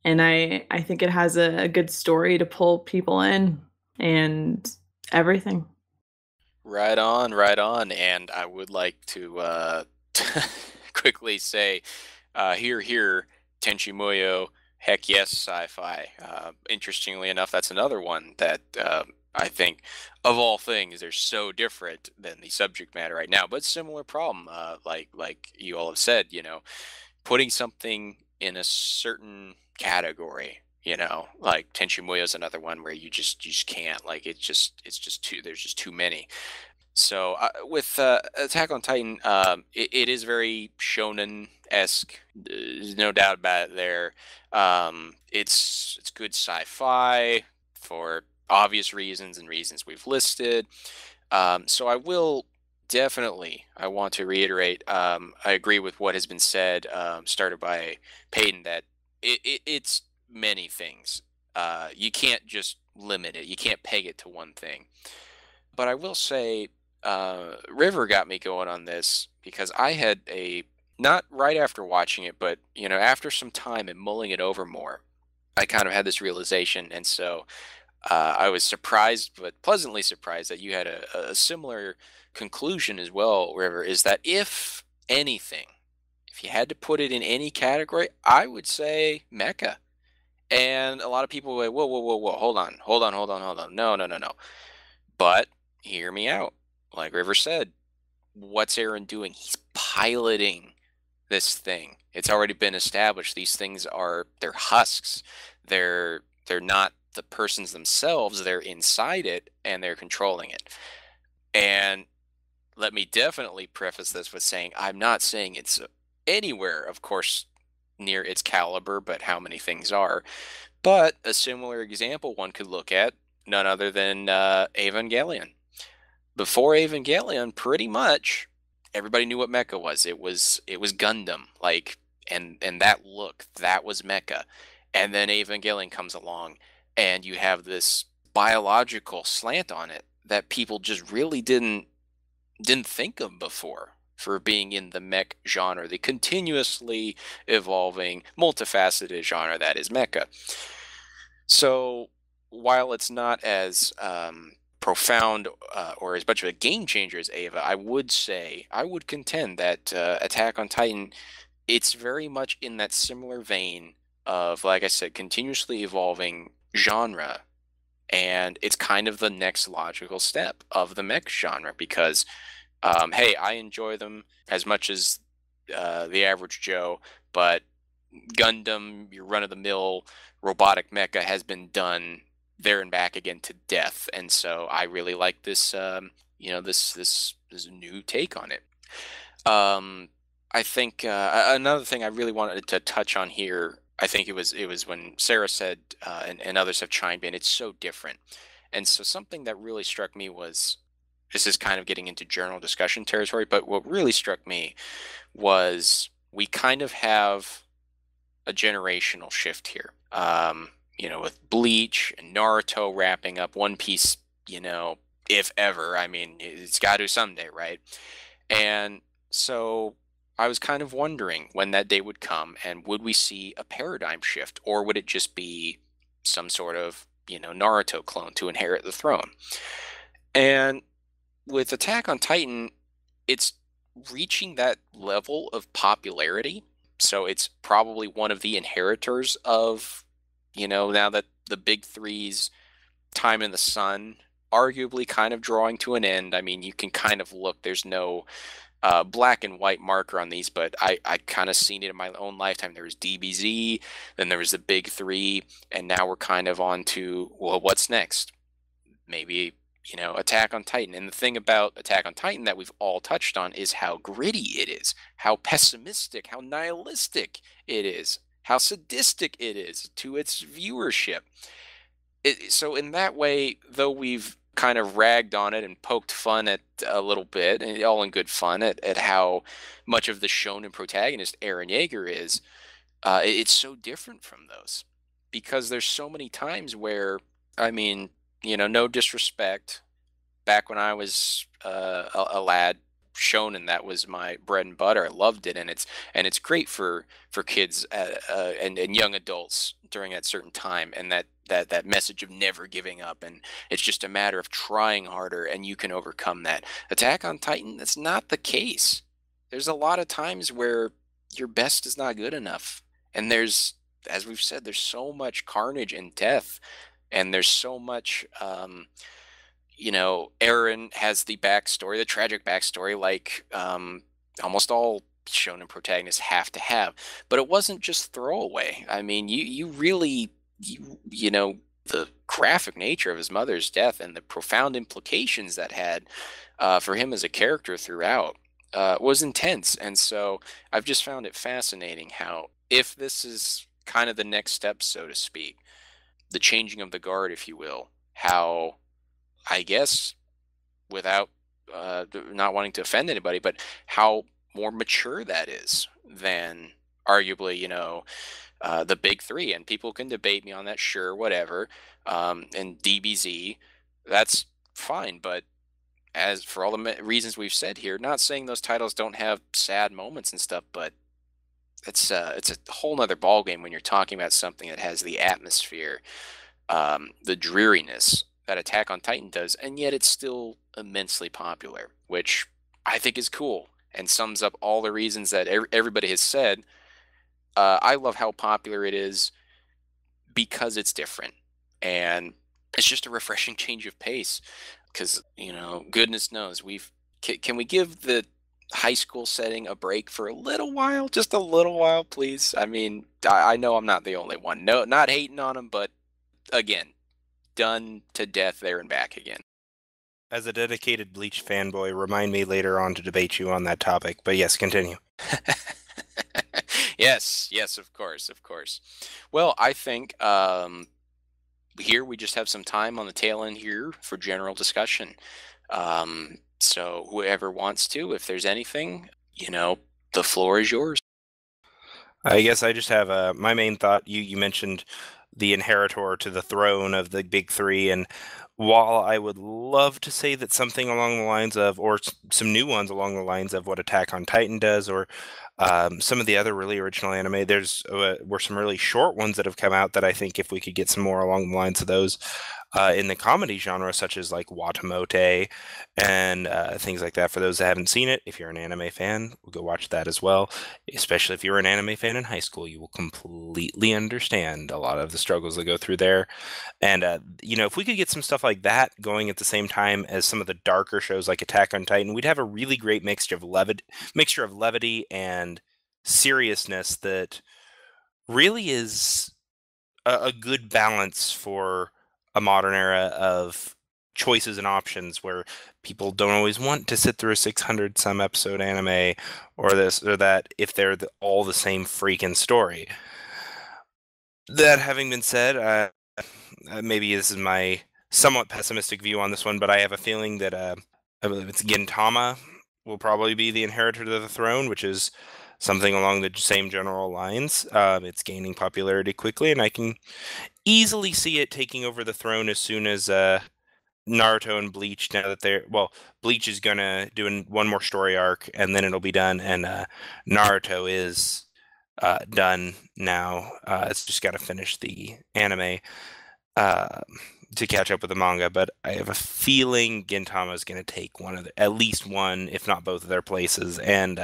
I think it has a good story to pull people in and everything. Right on, right on. And I would like to quickly say, here, Tenchi Muyo, heck yes, sci-fi. Interestingly enough, that's another one that I think, of all things, they're so different than the subject matter right now, but similar problem. Like you all have said, you know, putting something in a certain category. You know, like Tenchi Muyo is another one where you just can't. Like it's just too. There's just too many. So with Attack on Titan, it is very shonen-esque. There's no doubt about it there. It's good sci-fi for obvious reasons and reasons we've listed. So I will definitely, I want to reiterate, I agree with what has been said, started by Peyton, that it's many things. You can't just limit it. You can't peg it to one thing. But I will say, River got me going on this because I had not right after watching it, but you know, after some time and mulling it over more, I kind of had this realization, and so I was surprised, but pleasantly surprised, that you had a similar conclusion as well, River. Is that if anything, if you had to put it in any category, I would say Mecha. And a lot of people were like, whoa, whoa, whoa, whoa, hold on. No, no, no, no. But hear me out. Like River said, what's Aaron doing? He's piloting this thing. It's already been established. These things they're husks. They're not the persons themselves. They're inside it and they're controlling it. And let me definitely preface this with saying I'm not saying it's anywhere, of course, near its caliber, but how many things are. But a similar example one could look at, none other than Evangelion. Before Evangelion, pretty much everybody knew what mecha was. It was Gundam, like, and that look, that was mecha. And then Evangelion comes along, and you have this biological slant on it that people just really didn't think of before. for being in the mech genre, the continuously evolving, multifaceted genre that is mecha. So while it's not as profound or as much of a game changer as Ava, I would contend that Attack on Titan, it's very much in that similar vein of, like I said, continuously evolving genre, and it's kind of the next logical step of the mech genre because, hey, I enjoy them as much as the average Joe, but Gundam, your run-of-the-mill robotic mecha, has been done there and back again to death, and so I really like this, this new take on it. I think another thing I really wanted to touch on here, I think it was when Sarah said, and others have chimed in, it's so different. And so something that really struck me was, this is kind of getting into general discussion territory, but what really struck me was we kind of have a generational shift here. With Bleach and Naruto wrapping up, One Piece, if ever, I mean, it's got to someday, right? And so I was kind of wondering when that day would come, and would we see a paradigm shift, or would it just be some sort of, Naruto clone to inherit the throne? And with Attack on Titan, it's reaching that level of popularity. So it's probably one of the inheritors of, now that the big three's time in the sun arguably kind of drawing to an end. I mean, you can kind of look, there's no black and white marker on these, but I kind of seen it in my own lifetime. There was DBZ, then there was the big three, and now we're kind of on to, well, what's next? Maybe, Attack on Titan. And the thing about Attack on Titan that we've all touched on is how gritty it is, how pessimistic, how nihilistic it is, how sadistic it is to its viewership. So in that way, though we've kind of ragged on it and poked fun at a little bit, and all in good fun, at how much of the shonen protagonist Eren Yeager is, it's so different from those. Because there's so many times where, I mean, no disrespect, back when I was a lad, shonen, that was my bread and butter. I loved it, and it's great for kids and young adults during that certain time, and that message of never giving up, and it's just a matter of trying harder, and you can overcome that. Attack on Titan, that's not the case. There's a lot of times where your best is not good enough, and there's, as we've said, there's so much carnage and death, and there's so much. Eren has the backstory, the tragic backstory, like almost all shonen protagonists have to have. But it wasn't just throwaway. I mean, you really, the graphic nature of his mother's death and the profound implications that had for him as a character throughout was intense. And so I've just found it fascinating how, if this is kind of the next step, so to speak, the changing of the guard, if you will, how, I guess, without not wanting to offend anybody, but how more mature that is than arguably, the big three. And people can debate me on that, sure, whatever. And DBZ, that's fine. But as for all the reasons we've said here, not saying those titles don't have sad moments and stuff, but it's a whole nother ballgame when you're talking about something that has the atmosphere, the dreariness that Attack on Titan does, and yet it's still immensely popular, which I think is cool and sums up all the reasons that everybody has said. I love how popular it is because it's different, and it's just a refreshing change of pace. Because, goodness knows, can we give the high school setting a break for a little while, just a little while, please? I mean, I know I'm not the only one. No, not hating on them, but again, done to death there and back again. As a dedicated Bleach fanboy, remind me later on to debate you on that topic. But yes, continue. Yes, of course. Well, I think here we just have some time on the tail end here for general discussion. So whoever wants to, if there's anything, the floor is yours. I guess I just have my main thought. You mentioned the inheritor to the throne of the big three, and while I would love to say that something along the lines of, or some new ones along the lines of what Attack on Titan does, or some of the other really original anime, there's were some really short ones that have come out that I think if we could get some more along the lines of those in the comedy genre, such as like Watamote and things like that. For those that haven't seen it, if you're an anime fan, we'll go watch that as well. Especially if you were an anime fan in high school, you will completely understand a lot of the struggles that go through there. And if we could get some stuff like that going at the same time as some of the darker shows like Attack on Titan, we'd have a really great mixture of levity and seriousness that really is a good balance for a modern era of choices and options where people don't always want to sit through a 600 some episode anime or this or that if they're all the same freaking story. That having been said, maybe this is my somewhat pessimistic view on this one, but I have a feeling that I believe it's Gintama will probably be the inheritor to the throne, which is something along the same general lines. It's gaining popularity quickly, and I can easily see it taking over the throne as soon as Naruto and Bleach. Now that Bleach is gonna do one more story arc, and then it'll be done, and Naruto is done now. It's just got to finish the anime to catch up with the manga, but I have a feeling Gintama is going to take at least one, if not both of their places, and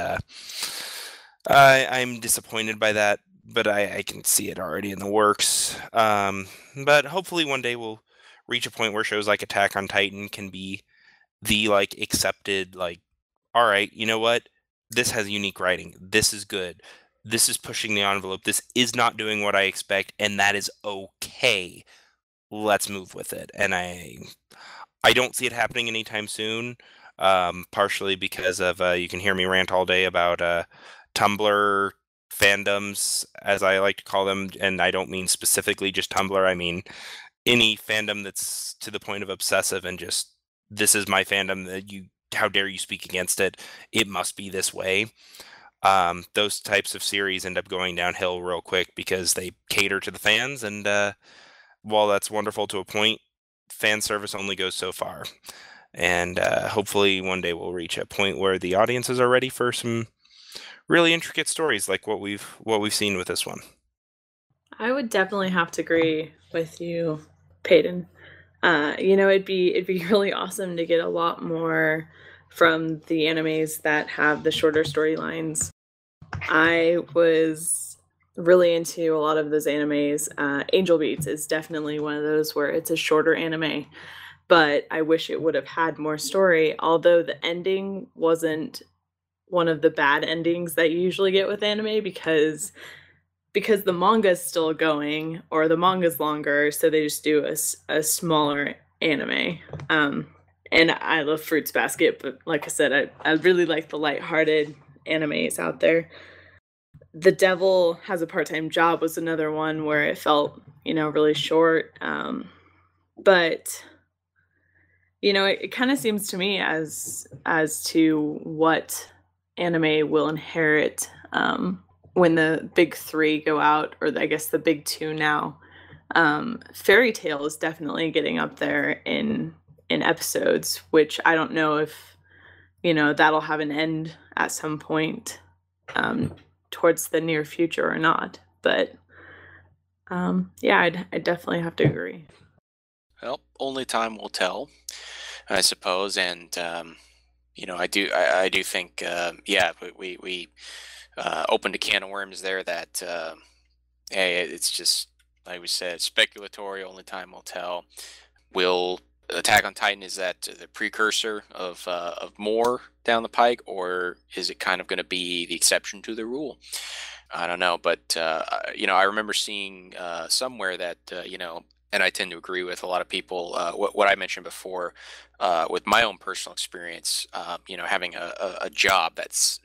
I'm disappointed by that, but I can see it already in the works. But hopefully one day we'll reach a point where shows like Attack on Titan can be the accepted, all right, you know what? This has unique writing. This is good. This is pushing the envelope. This is not doing what I expect, and that is okay. Let's move with it. And I don't see it happening anytime soon, partially because of you can hear me rant all day about Tumblr fandoms, as I like to call them, and I don't mean specifically just Tumblr. I mean any fandom that's to the point of obsessive and just, this is my fandom, how dare you speak against it? It must be this way. Those types of series end up going downhill real quick because they cater to the fans, and while that's wonderful to a point, fan service only goes so far. And hopefully one day we'll reach a point where the audiences are ready for some really intricate stories like what we've seen with this one. I would definitely have to agree with you, Paden. It'd be really awesome to get a lot more from the animes that have the shorter storylines. I was really into a lot of those animes. Angel Beats is definitely one of those where it's a shorter anime, but I wish it would have had more story, although the ending wasn't one of the bad endings that you usually get with anime because the manga's still going or the manga's longer, so they just do a smaller anime. And I love Fruits Basket, but like I said, I really like the lighthearted animes out there. The Devil Has a Part-Time Job was another one where it felt, really short. But it kind of seems to me as to what anime will inherit when the big three go out, or I guess the big two now. Fairy Tail is definitely getting up there in episodes, which I don't know if that'll have an end at some point towards the near future or not. But yeah, I'd definitely have to agree. Well, only time will tell, I suppose. And I do think we opened a can of worms there that hey, it's just, like we said, speculatory. Only time will tell. Will Attack on Titan, is that the precursor of more down the pike, or is it kind of going to be the exception to the rule? I don't know, but I remember seeing somewhere that and I tend to agree with a lot of people. What I mentioned before, with my own personal experience, having a job that's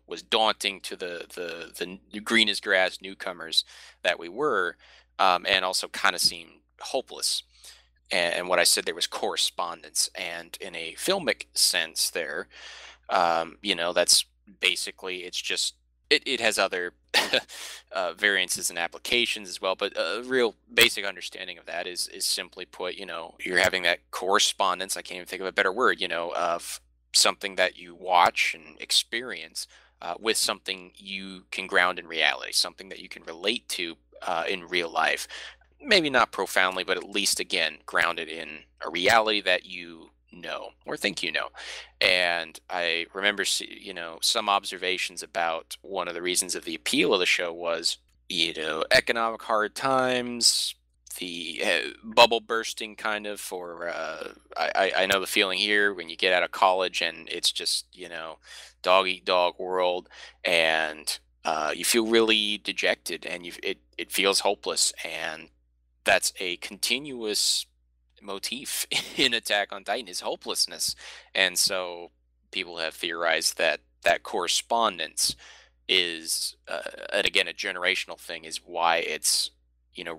was daunting to the green as grass newcomers that we were, and also kind of seemed hopeless. And what I said there was correspondence, and in a filmic sense, there, that's basically, it's just it has other variances and applications as well, but a real basic understanding of that is simply put, you're having that correspondence. I can't even think of a better word, of something that you watch and experience with something you can ground in reality, something that you can relate to in real life. Maybe not profoundly, but at least, again, grounded in a reality that you know or think you know. And I remember, some observations about one of the reasons of the appeal of the show was, economic hard times, the bubble bursting kind of for, I know the feeling here when you get out of college and it's just, dog eat dog world, and you feel really dejected, and it feels hopeless. And that's a continuous motif in Attack on Titan is hopelessness. And so people have theorized that that correspondence is, and again, a generational thing, is why it's,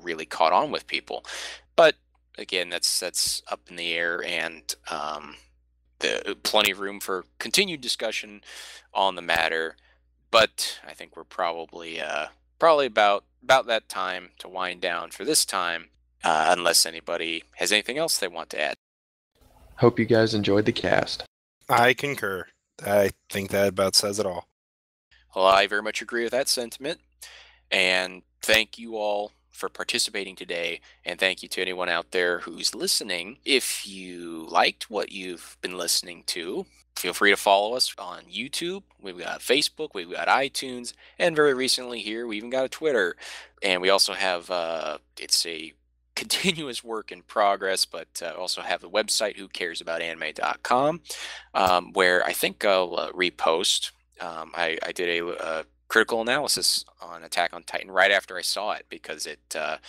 really caught on with people. But again, that's up in the air, and the plenty of room for continued discussion on the matter. But I think we're probably about that time to wind down for this time, unless anybody has anything else they want to add. Hope you guys enjoyed the cast. I concur. I think that about says it all. Well, I very much agree with that sentiment, and thank you all for participating today, and thank you to anyone out there who's listening. If you liked what you've been listening to, feel free to follow us on YouTube. We've got Facebook, we've got iTunes, and very recently here, we even got a Twitter. And we also have, it's a continuous work in progress, but also have the website whocaresaboutAnime.com, where I think I'll repost. I did a critical analysis on Attack on Titan right after I saw it, because I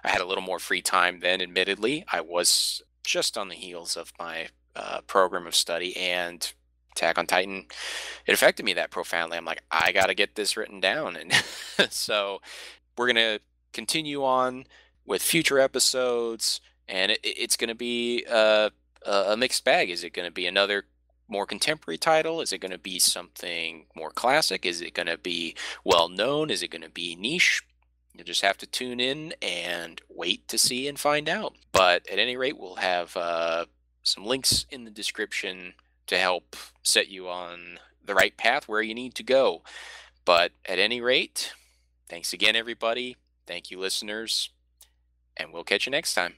had a little more free time then. Admittedly, I was just on the heels of my program of study, and Attack on Titan, it affected me that profoundly. I'm like, I got to get this written down. And so we're going to continue on with future episodes, and it's going to be a mixed bag. Is it going to be another more contemporary title? Is it going to be something more classic? Is it going to be well known? Is it going to be niche? You'll just have to tune in and wait to see and find out. But at any rate, we'll have some links in the description to help set you on the right path where you need to go. But at any rate, thanks again, everybody. Thank you, listeners, and we'll catch you next time.